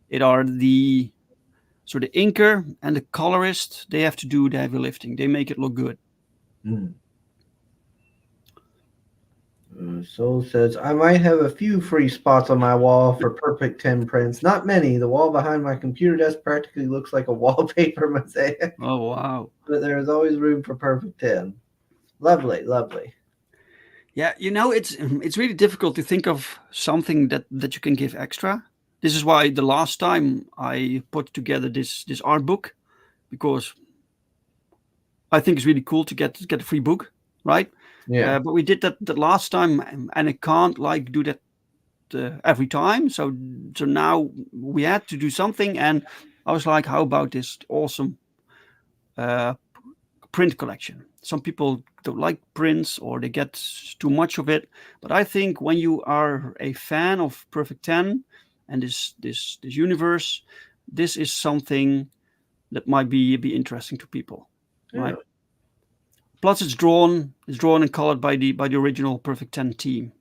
it are the inker and the colorist. They have to do the heavy lifting. They make it look good. Mm. Soul says, I might have a few free spots on my wall for Perfect 10 prints. Not many. The wall behind my computer desk practically looks like a wallpaper mosaic. Oh wow! But there is always room for Perfect 10. Lovely, lovely. Yeah, it's really difficult to think of something that you can give extra. This is why the last time I put together this art book, because I think it's really cool to get a free book, right? Yeah. But we did that last time, and I can't like do that every time. So now we had to do something, and I was like, how about this awesome uh, print collection? Some people don't like prints or they get too much of it, but I think when you are a fan of Perfect 10 and this universe, this is something that might be interesting to people, right? Yeah. Plus, it's drawn and colored by the original Perfect 10 team.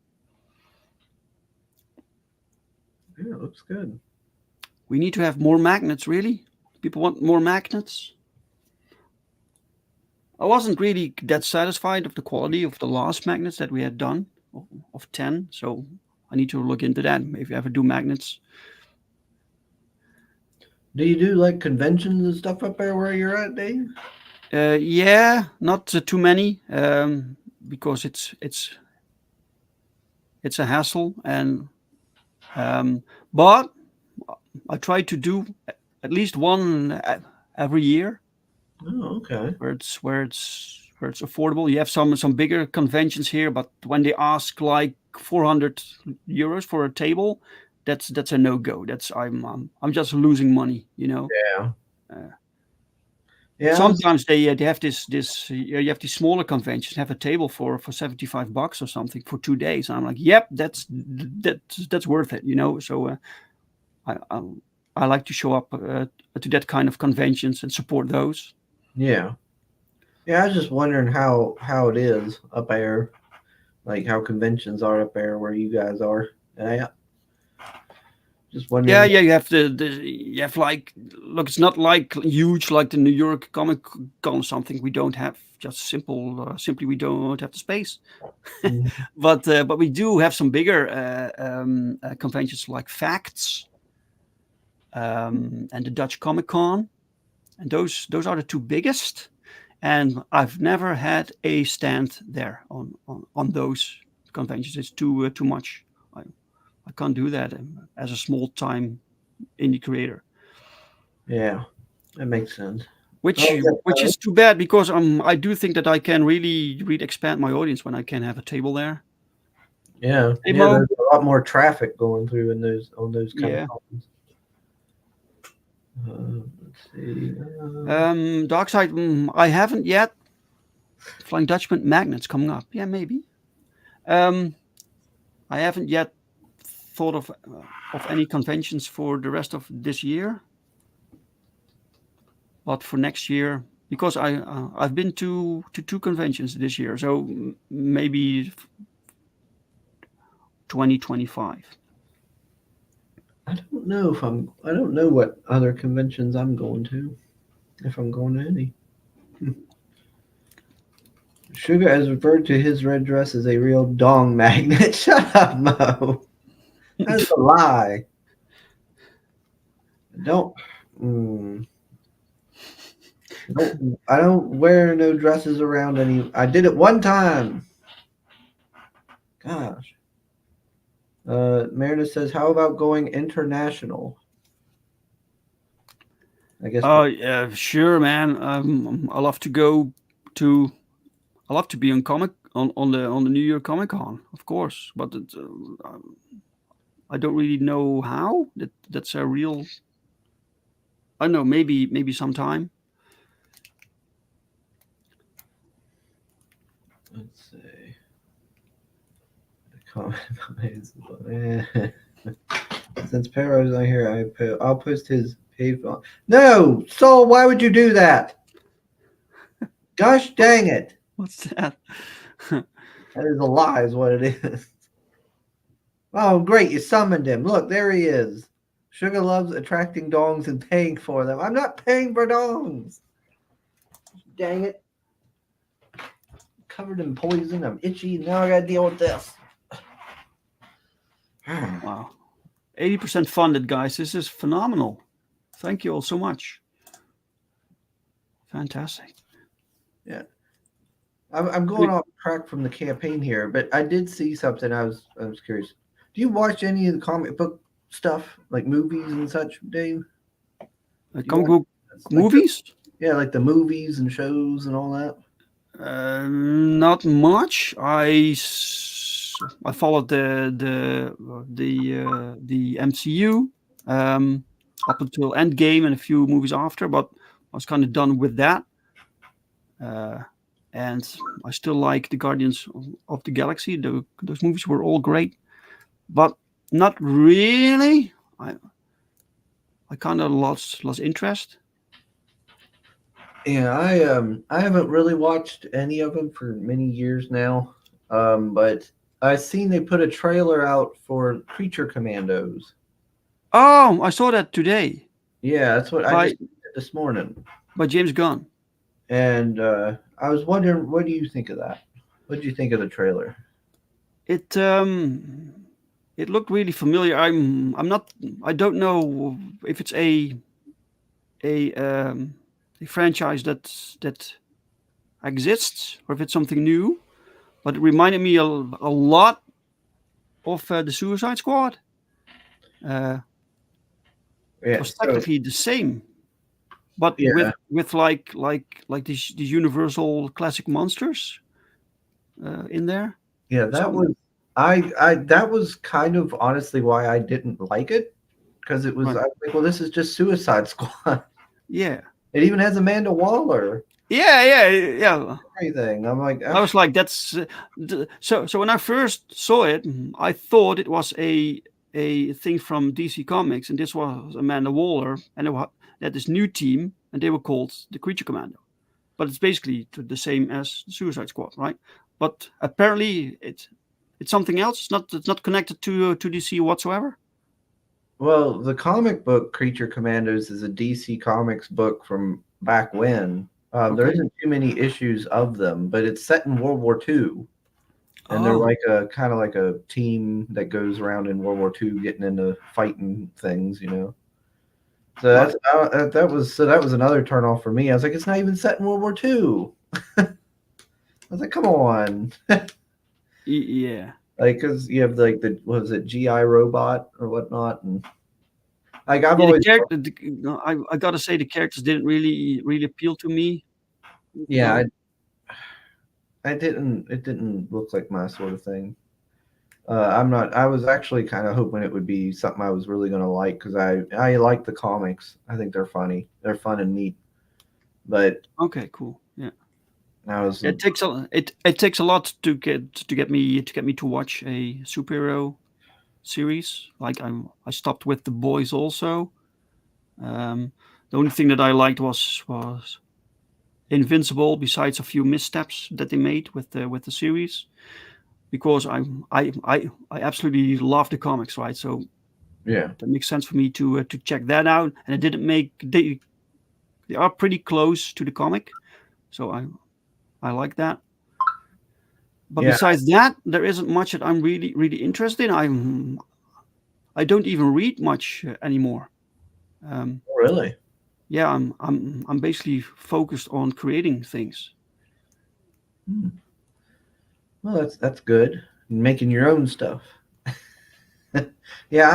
Yeah, it looks good. We need to have more magnets, really. People want more magnets. I wasn't really that satisfied of the quality of the last magnets that we had done of 10, so I need to look into that. If you ever do magnets. Do you do like conventions and stuff up there where you're at, Dave? Yeah, not too many, because it's a hassle, and but I try to do at least one every year, Oh, okay. where it's affordable. You have some bigger conventions here, but when they ask like 400 euros for a table, that's a no go. That's I'm just losing money, you know. Yeah. Uh, Yeah. Sometimes they have this you have these smaller conventions have a table for $75 or something for 2 days. And I'm like, yep, that's worth it, you know. So I, I I like to show up to that kind of conventions and support those. Yeah. Yeah, I was just wondering how it is up there, like how conventions are up there where you guys are. And I just Yeah, wondering. yeah, you have you have like, look, it's not like huge like the New York Comic Con or something. We don't have just simply we don't have the space. Mhm. But we do have some bigger conventions like Facts and the Dutch Comic Con, and those are the two biggest. And I've never had a stand there on those conventions. It's too much. I can't do that as a small time indie creator. Yeah, that makes sense. which Oh, yeah. which is too bad, because I do think that I can really expand my audience when I can have a table there. Yeah, Hey yeah. Mo, There's a lot more traffic going through in those on those kind of yeah. problems. Let's see. Darkside, I haven't yet. Flying Dutchman magnets coming up. Yeah, maybe. Um, I haven't yet thought of any conventions for the rest of this year, but for next year, because I've been to two conventions this year, so maybe 2025. I don't know if I'm. I don't know what other conventions I'm going to. If I'm going to any. Sugar has referred to his red dress as a real dong magnet. Shut up, Mo. That's a lie. Don't. Mm, I don't wear no dresses around any. I did it one time. Gosh. Meredith says, "How about going international?" I guess. Oh yeah, sure, man. I love to go to. I love to be on the New York Comic Con, of course, but I don't really know how. That's a real. I don't know. Maybe sometime. Let's see. The Since Pedro's not here, I'll post his page. No, Saul, why would you do that? Gosh dang it! What's that? That is a lie, is what it is. Oh, great! You summoned him. Look, there he is. Sugar loves attracting dongs and paying for them. I'm not paying for dongs. Dang it! Covered in poison. I'm itchy. Now I gotta deal with this. Wow, 80% funded, guys. This is phenomenal. Thank you all so much. Fantastic. Yeah. I'm going off track from the campaign here, but I did see something. I was curious. Do you watch any of the comic book stuff, like movies and such, Dave? Comic book Like movies? Yeah, like the movies and shows and all that. Not much. I followed the MCU up until Endgame and a few movies after, but I was kind of done with that. And I still like the Guardians of the Galaxy. Those movies were all great, but not really. I kind of lost interest. Yeah, I haven't really watched any of them for many years now. But I seen they put a trailer out for Creature Commandos. Oh, I saw that today Yeah, that's what I by just did this morning. by James Gunn. And I was wondering, what do you think of that? What did you think of the trailer? It looked really familiar. I'm not. I don't know if it's a um, a franchise that exists or if it's something new. But it reminded me a lot of the Suicide Squad. It Yeah, was so technically the same, but yeah, with like these universal classic monsters in there. yeah, that Some was I that was kind of honestly why I didn't like it, because it was right. I was like, well, this is just Suicide Squad. Yeah. It even has Amanda Waller. Yeah. Everything. I'm like, I was like, that's so. When I first saw it, I thought it was a thing from DC Comics, and this was Amanda Waller, and they had this new team, and they were called the Creature Commando. But it's basically the same as the Suicide Squad, right? But apparently, it's something else. It's not connected to DC whatsoever. well, the comic book Creature Commandos is a DC Comics book from back when. There Okay. isn't too many issues of them, but it's set in World War II, and they're Oh, like a kind of like a team that goes around in World War II, getting into fighting things, you know. So right. that was another turn off for me. I was like, it's not even set in World War II. I was like, come on, Yeah. like because you have like the what was it GI robot or whatnot, and like I've Yeah, the always character. No, I gotta say the characters didn't really appeal to me. yeah So I didn't it didn't look like my sort of thing. I'm not. I was actually kind of hoping it would be something I was really gonna like because I like the comics. I think they're funny. They're fun and neat. But okay, cool. Yeah. I was It takes a lot to get me to watch a superhero series. Like I stopped with the boys also. Um, the only thing that I liked was Invincible. Besides a few missteps that they made with the series, because I absolutely love the comics, right? So yeah that makes sense for me to check that out. And it didn't make they are pretty close to the comic, so I like that. But yeah besides that, there isn't much that I'm really interested in. I don't even read much anymore. Um, really. yeah, I'm basically focused on creating things. Hmm. Well, that's good. Making your own stuff. Yeah,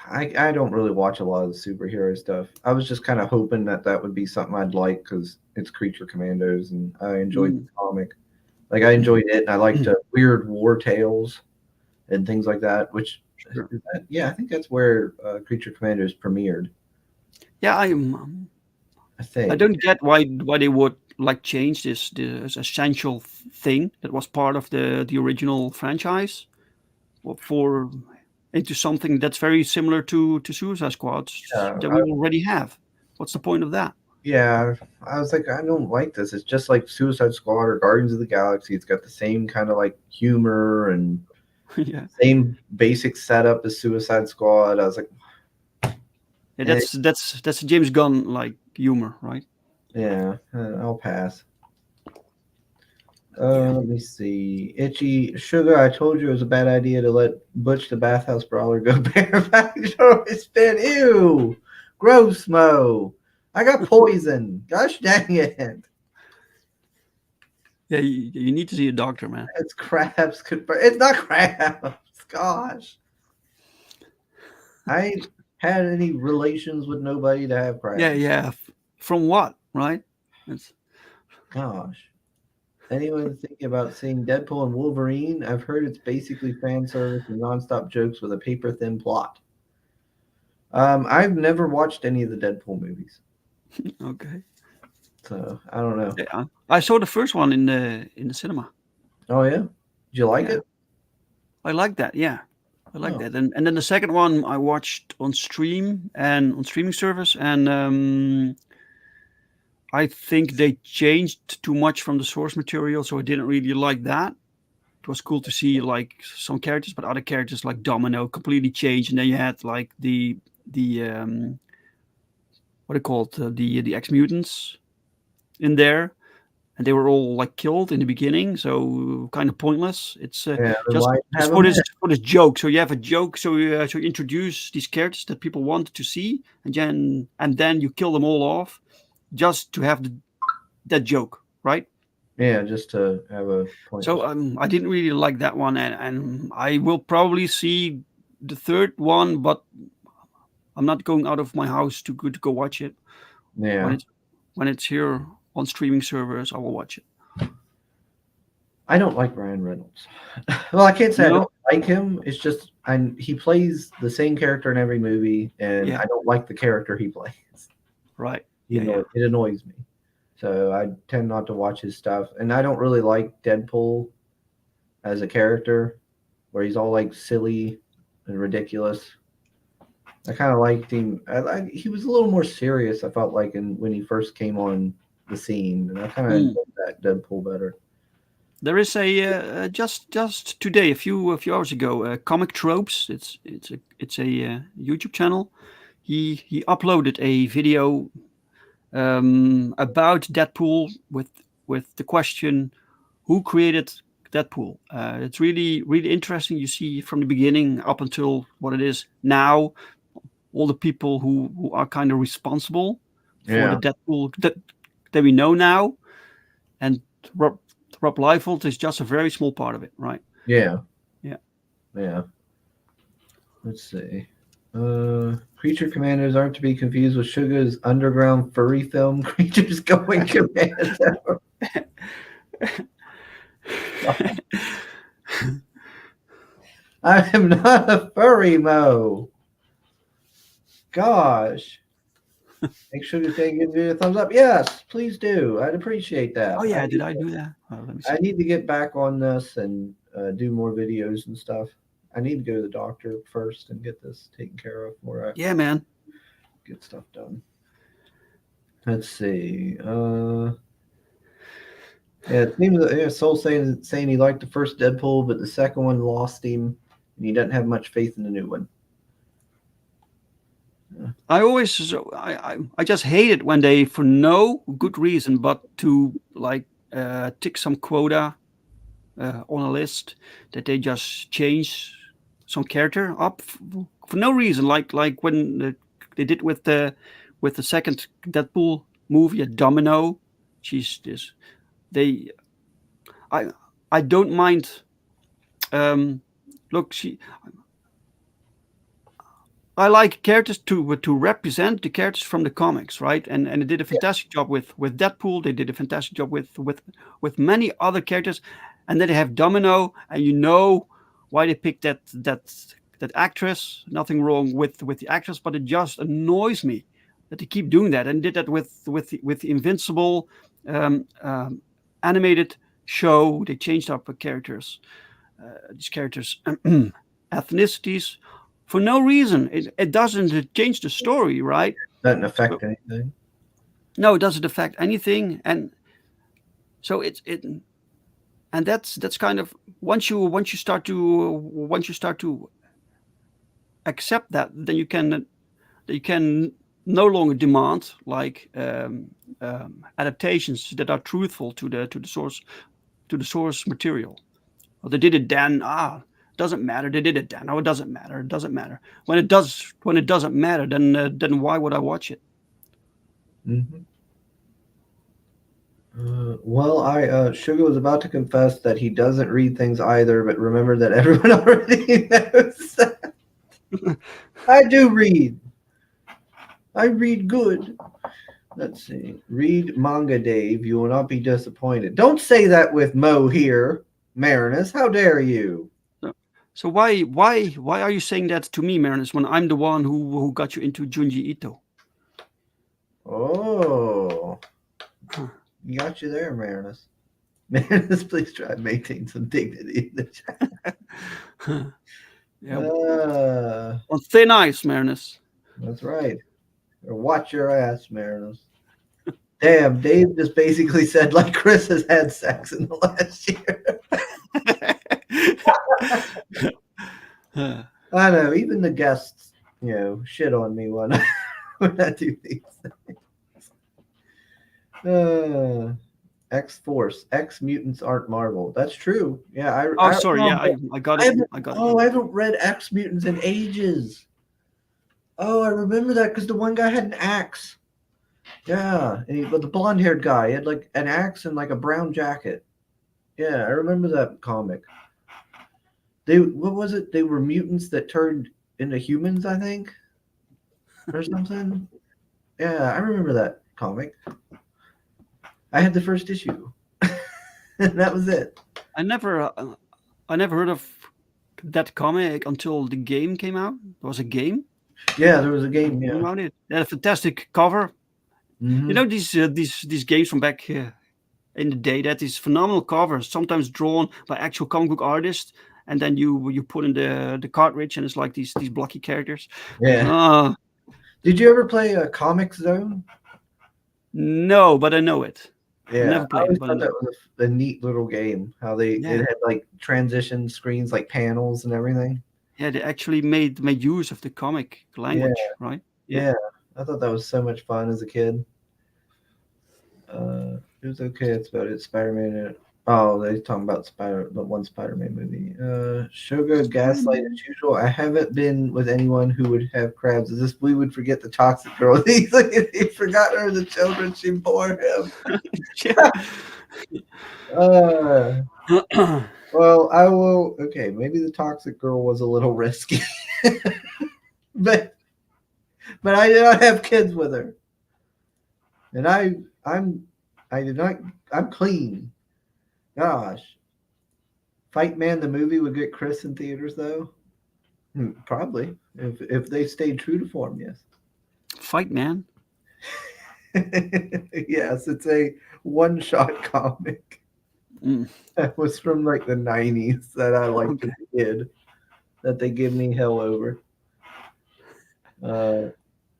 I don't really watch a lot of the superhero stuff. I was just kind of hoping that would be something I'd like because it's Creature Commandos and I enjoyed Mm. the comic. Like I enjoyed it, and I liked weird war tales and things like that. Which, Sure. yeah, I think that's where Creature Commandos premiered. Yeah, I I think. don't get why they would like change this essential thing that was part of the original franchise for into something that's very similar to Suicide Squad Yeah, that we already have. What's the point of that? yeah, I was like, I don't like this. It's just like Suicide Squad or Guardians of the Galaxy. It's got the same kind of like humor and Yeah, same basic setup as Suicide Squad. I was like, yeah, eh, that's James Gunn like humor, right? yeah, I'll pass. Yeah, Let me see. Itchy Sugar, I told you it was a bad idea to let Butch the Bathhouse Brawler go bareback. It's been ew. Gross, Mo. I got poison. Gosh dang it. yeah. You need to see a doctor, man. It's crabs. It's not crabs. Gosh. I ain't had any relations with nobody to have Yeah, crabs. yeah. From what, right? It's, Gosh. Anyone thinking about seeing Deadpool and Wolverine? I've heard it's basically fan service and nonstop jokes with a paper thin plot. I've never watched any of the Deadpool movies, okay. so I don't know. Yeah, I saw the first one in the cinema. Oh yeah, did you like Yeah, it? I like that. Yeah, I like Oh that. And then the second one I watched on stream and on streaming service, and I think they changed too much from the source material, so I didn't really like that. It was cool to see like some characters, but other characters like Domino completely changed, and then you had like the what are they called the X mutants in there, and they were all like killed in the beginning, so kind of pointless. It's yeah, then just why just have them? for this joke. So you have a joke, so you introduce these characters that people want to see, and then you kill them all off just to have that joke, right? Yeah, just to have a So pointless. I didn't really like that one, and I will probably see the third one, but I'm not going out of my house to go watch it when Yeah, it's here on streaming servers. I will watch it. I don't like Ryan Reynolds. Well, I can't say I No, don't like him. It's just he plays the same character in every movie, and yeah, I don't like the character he plays. right, yeah, yeah. It annoys me. So I tend not to watch his stuff, and I don't really like Deadpool as a character, where he's all like silly and ridiculous. I kind of liked him. He was a little more serious. I felt like when he first came on the scene, and I kind of Mm. enjoyed that Deadpool better. There is a just today, a few hours ago, comic tropes. It's a YouTube channel. He uploaded a video about Deadpool with the question, who created Deadpool? It's really interesting. You see from the beginning up until what it is now, all the people who are kind of responsible for the Yeah, Deadpool that we know now, and Rob, Rob Liefeld is just a very small part of it, right? yeah, Yeah. yeah. Let's see. Creature Commanders aren't to be confused with Sugar's underground furry film, Creatures Going Commando. I am not a furry, Mo. Gosh. Make sure to take give you a thumbs up. Yes, please do. I'd appreciate that. Oh yeah, did I do that? Let me I see. need to get back on this and do more videos and stuff. I need to go to the doctor first and get this taken care of before I Yeah, man. get stuff done. Let's see. Yeah, it seems that Soul saying he liked the first Deadpool, but the second one lost him, and he doesn't have much faith in the new one. I always I just hate it when they, for no good reason, but to like tick some quota on a list, that they just change some character up for no reason. Like when they did with the second Deadpool movie, a Domino. She's this. They I I don't mind. Look, I like characters to represent the characters from the comics, right? And they did a fantastic job with Deadpool. They did a fantastic job with many other characters, and then they have Domino, and you know why they picked that actress. Nothing wrong with the actress, but it just annoys me that they keep doing that, and did that with the Invincible animated show. They changed up the characters, these characters' ethnicities for no reason. It doesn't change the story, right? Doesn't affect So, anything. no, it doesn't affect anything, and so and that's kind of once you start to accept that, then you can no longer demand like adaptations that are truthful to the source material. Well, they did it then. Doesn't matter. They did it then. Oh, it doesn't matter. It doesn't matter. When it doesn't matter, then why would I watch it? Mm-hmm. Well, Sugar was about to confess that he doesn't read things either, but remember that everyone already knows that. I do read. I read good. Let's see. Read manga, Dave. You will not be disappointed. Don't say that with Mo here, Marinus. How dare you? So why are you saying that to me, Marinus, when I'm the one who got you into Junji Ito? Oh, you got you there, Marinus. Marinus, please try and maintain some dignity in the chat. Yeah, on thin ice, Marinus. That's right. Or watch your ass, Marinus. Damn, Dave just basically said like Chris has had sex in the last year. I know, even the guests, shit on me when I do these things. X-Force, X-Mutants aren't Marvel. That's true. Yeah, I got it. I haven't read X-Mutants in ages. Oh, I remember that because the one guy had an axe. Yeah, but the blonde-haired guy, he had like an axe and like a brown jacket. Yeah, I remember that comic. What was it? They were mutants that turned into humans, I think, or something. Yeah, I remember that comic. I had the first issue, and that was it. I never heard of that comic until the game came out. There was a game. Yeah, there was a game. Yeah, around it. They had a fantastic cover. Mm-hmm. You know these games from back in the day. That is phenomenal covers, sometimes drawn by actual comic book artists, and then you put in the cartridge, and it's like these blocky characters. Yeah. Did you ever play a Comic Zone? No, but I know it. Yeah, I never played I it, thought that was a neat little game. How it had like transition screens, like panels and everything. Yeah, they actually made use of the comic language, right? Yeah, I thought that was so much fun as a kid. It was okay. It's about it. Spider-Man. Oh, they're talking about the one Spider-Man movie. Sugar Gaslight as usual. I haven't been with anyone who would have crabs. Is this we would forget the toxic girl? He forgot her the children she bore him. Well, I will. Okay, maybe the toxic girl was a little risky, but I did not have kids with her, and I'm clean. Gosh, Fight Man the movie would get Chris in theaters though. Probably if they stayed true to form. Yes. Fight Man. Yes, it's a one-shot comic. That was from like the 90s that I liked as a kid. That they give me hell over.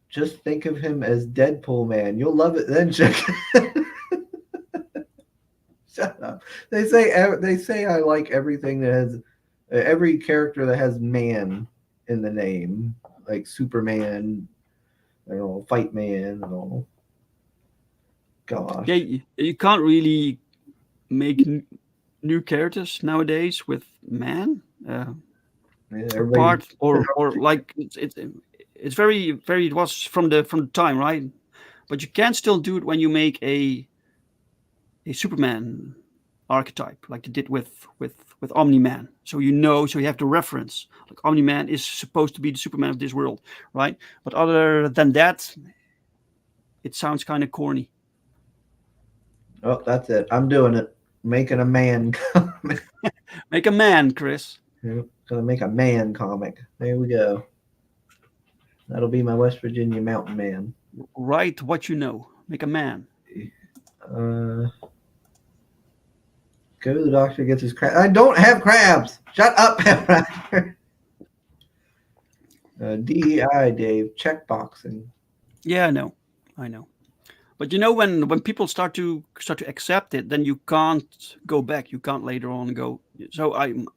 Just think of him as Deadpool Man. You'll love it then, Chuck. Shut up. They say I like everything that has every character that has man in the name, like Superman, I don't know, Fight Man, and all. Gosh. Yeah, you can't really make new characters nowadays with man. Part or like it's very it was from the time, right? But you can still do it when you make a Superman archetype, like they did with with Omni-Man. So so you have the reference. Like Omni-Man is supposed to be the Superman of this world, right? But other than that, it sounds kind of corny. Oh, that's it. I'm doing it. Making a man comic. Make a man, Chris. Gonna make a man comic. There we go. That'll be my West Virginia mountain man. Write what you know. Make a man. Go to the doctor, gets his crab. I don't have crabs. Shut up, Pepper. DEI, Dave. Checkboxing. Yeah, I know. But when people start to accept it, then you can't go back. You can't later on go. So I'm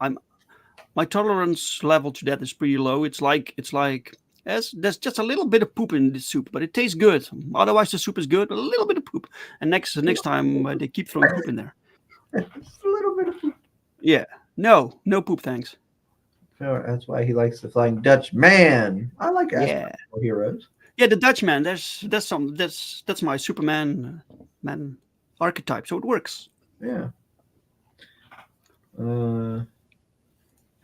my tolerance level to that is pretty low. It's like there's just a little bit of poop in the soup, but it tastes good. Otherwise, the soup is good. A little bit of poop, and next time they keep throwing poop in there. Just a little bit of poop. Yeah, no poop, thanks. That's why he likes the Flying Dutchman. I like aspirational heroes. Yeah, the Dutchman. That's my Superman man archetype, so it works. Yeah.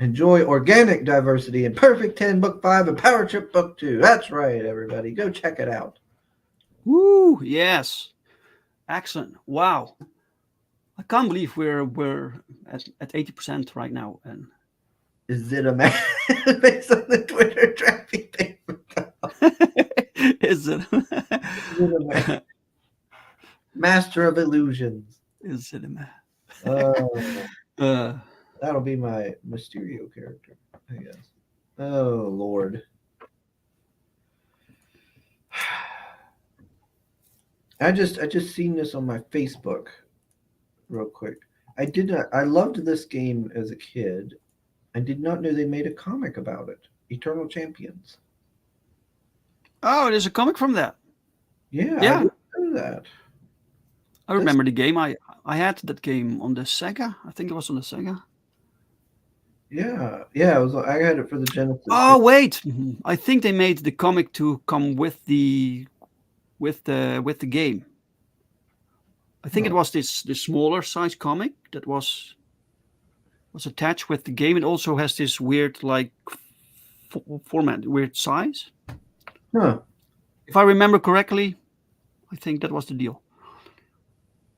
Enjoy organic diversity in Perfect 10 Book 5 and Power Trip Book 2. That's right, everybody. Go check it out. Woo! Yes, excellent. Wow, I can't believe we're at 80% right now. And is it a man based on the Twitter traffic thing? Is it? Master of Illusions. Is it a man? That'll be my Mysterio character, I guess. Oh Lord. I just seen this on my Facebook real quick. I loved this game as a kid. I did not know they made a comic about it. Eternal Champions. Oh, there's a comic from that. Yeah. Yeah. I didn't know that. I remember the game. I had that game on the Sega. I think it was on the Sega. Yeah. It was. I had it for the Genesis. Oh wait, I think they made the comic to come with the game. I think it was this smaller size comic that was attached with the game. It also has this weird format, weird size. Huh. If I remember correctly, I think that was the deal.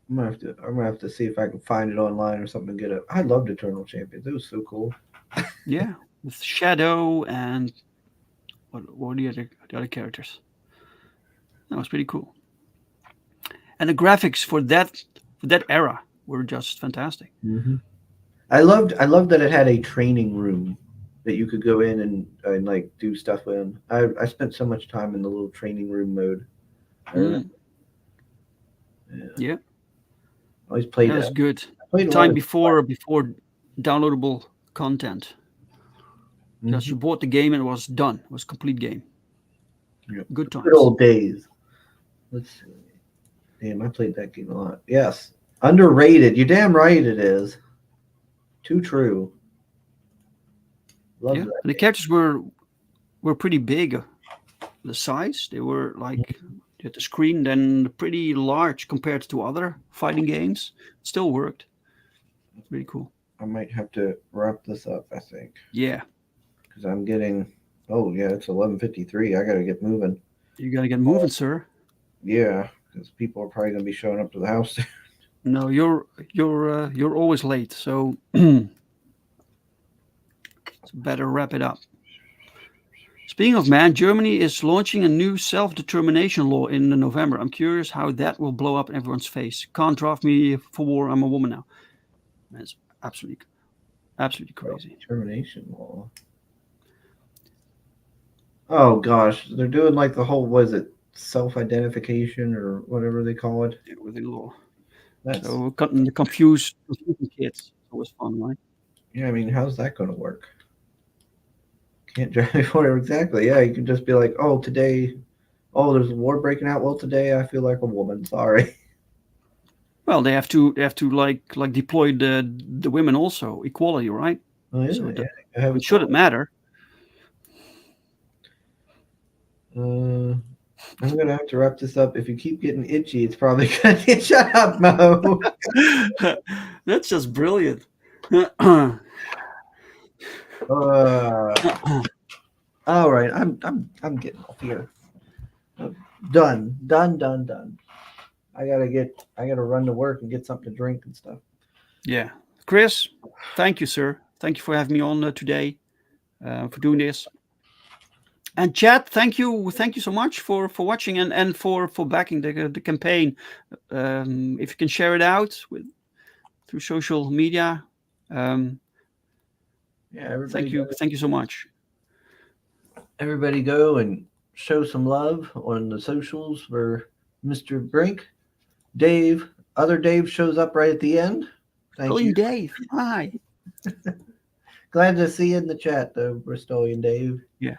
I'm gonna have to see if I can find it online or something and get it. I loved Eternal Champions. It was so cool. Yeah, with Shadow and what were the other characters? That was pretty cool. And the graphics for that era were just fantastic. Mm-hmm. I loved that it had a training room that you could go in and like do stuff in. I spent so much time in the little training room mode. Yeah. I always played that. Was good. Played time before downloadable content. Because Mm-hmm. you bought the game and it was done. It was a complete game. Yep. Good times. Good old days. Let's see. Damn, I played that game a lot. Yes. Underrated. You're damn right it is. Too true. Love that. And the characters were pretty big. The size, they were like you had the screen then pretty large compared to other fighting games. It still worked. Really cool. I might have to wrap this up, I think. Yeah. Because I'm getting it's 11:53. I gotta get moving. You gotta get moving, sir. Yeah, because people are probably gonna be showing up to the house. No, you're always late, so better wrap it up. Speaking of man, Germany is launching a new self-determination law in November. I'm curious how that will blow up in everyone's face. Can't draft me for war. I'm a woman now. That's absolutely crazy. Determination law. Oh gosh, they're doing like the whole self-identification or whatever they call it. Yeah, with the law. That's, so the confused kids. Always fun, right? Yeah, I mean, how's that going to work? Can't drive before exactly. Yeah, you can just be like, there's a war breaking out. Well, today I feel like a woman. Sorry. Well, they have to like deploy the women also, equality, right? Oh, yeah, so it shouldn't matter. I'm gonna have to wrap this up. If you keep getting itchy, it's probably gonna shut up, Mo. That's just brilliant. All right, I'm getting off here. Done. I gotta run to work and get something to drink and stuff. Yeah. Chris, thank you, sir. Thank you for having me on today, for doing this. And Chad, thank you so much for watching and for backing the campaign. If you can share it out through social media, Yeah, everybody. thank you so much. Everybody go and show some love on the socials for Mr. Brink. Dave, other Dave shows up right at the end. Thank you. Dave, hi. Glad to see you in the chat, though, Bristolian Dave. Yeah.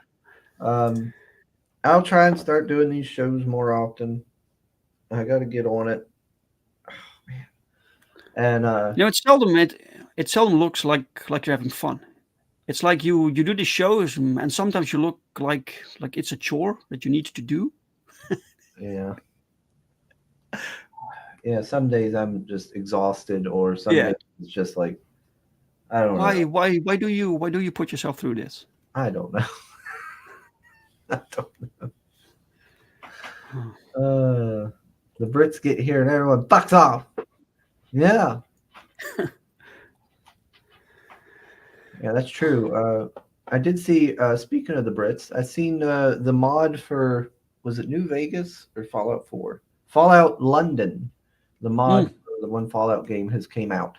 I'll try and start doing these shows more often. I got to get on it. Oh, man. And it seldom looks like you're having fun. It's like you do the shows, and sometimes you look like it's a chore that you need to do. yeah. Yeah, some days I'm just exhausted, or some days it's just like I don't know. Why do you put yourself through this? I don't know. I don't know. The Brits get here and everyone bucks off. Yeah. Yeah, that's true. I did see. Speaking of the Brits, I seen the mod for, was it New Vegas or Fallout 4? Fallout London. The mod for the one Fallout game has came out.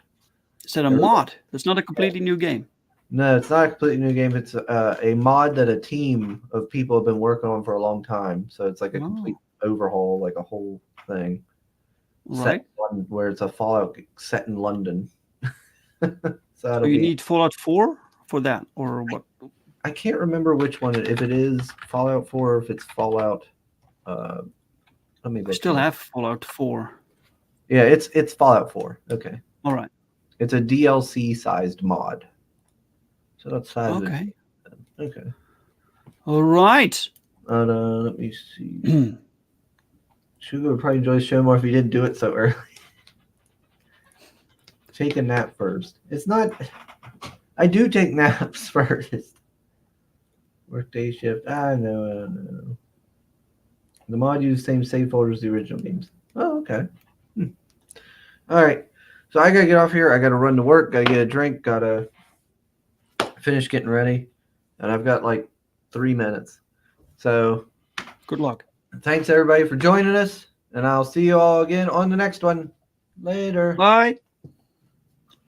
Is that a mod? That's not a completely new game. No, it's not a completely new game. It's a mod that a team of people have been working on for a long time. So it's like a complete overhaul, like a whole thing. Right. Where it's a Fallout set in London. So you need Fallout 4 for that, or what? I can't remember which one. If it is Fallout 4 or if it's Fallout. Let me. I still have Fallout 4. Yeah, it's Fallout 4. Okay. All right. It's a DLC sized mod. So that's size. Okay. Okay. All right. Let me see. Sugar would probably enjoy the show more if he didn't do it so early. Take a nap first. It's not. I do take naps first. Workday shift. I know. The mod uses the same save folder as the original games. Oh, okay. All right. So I gotta get off here. I gotta run to work. Gotta get a drink. Gotta finish getting ready, and I've got like 3 minutes. So good luck. Thanks everybody for joining us, and I'll see you all again on the next one. Later. Bye.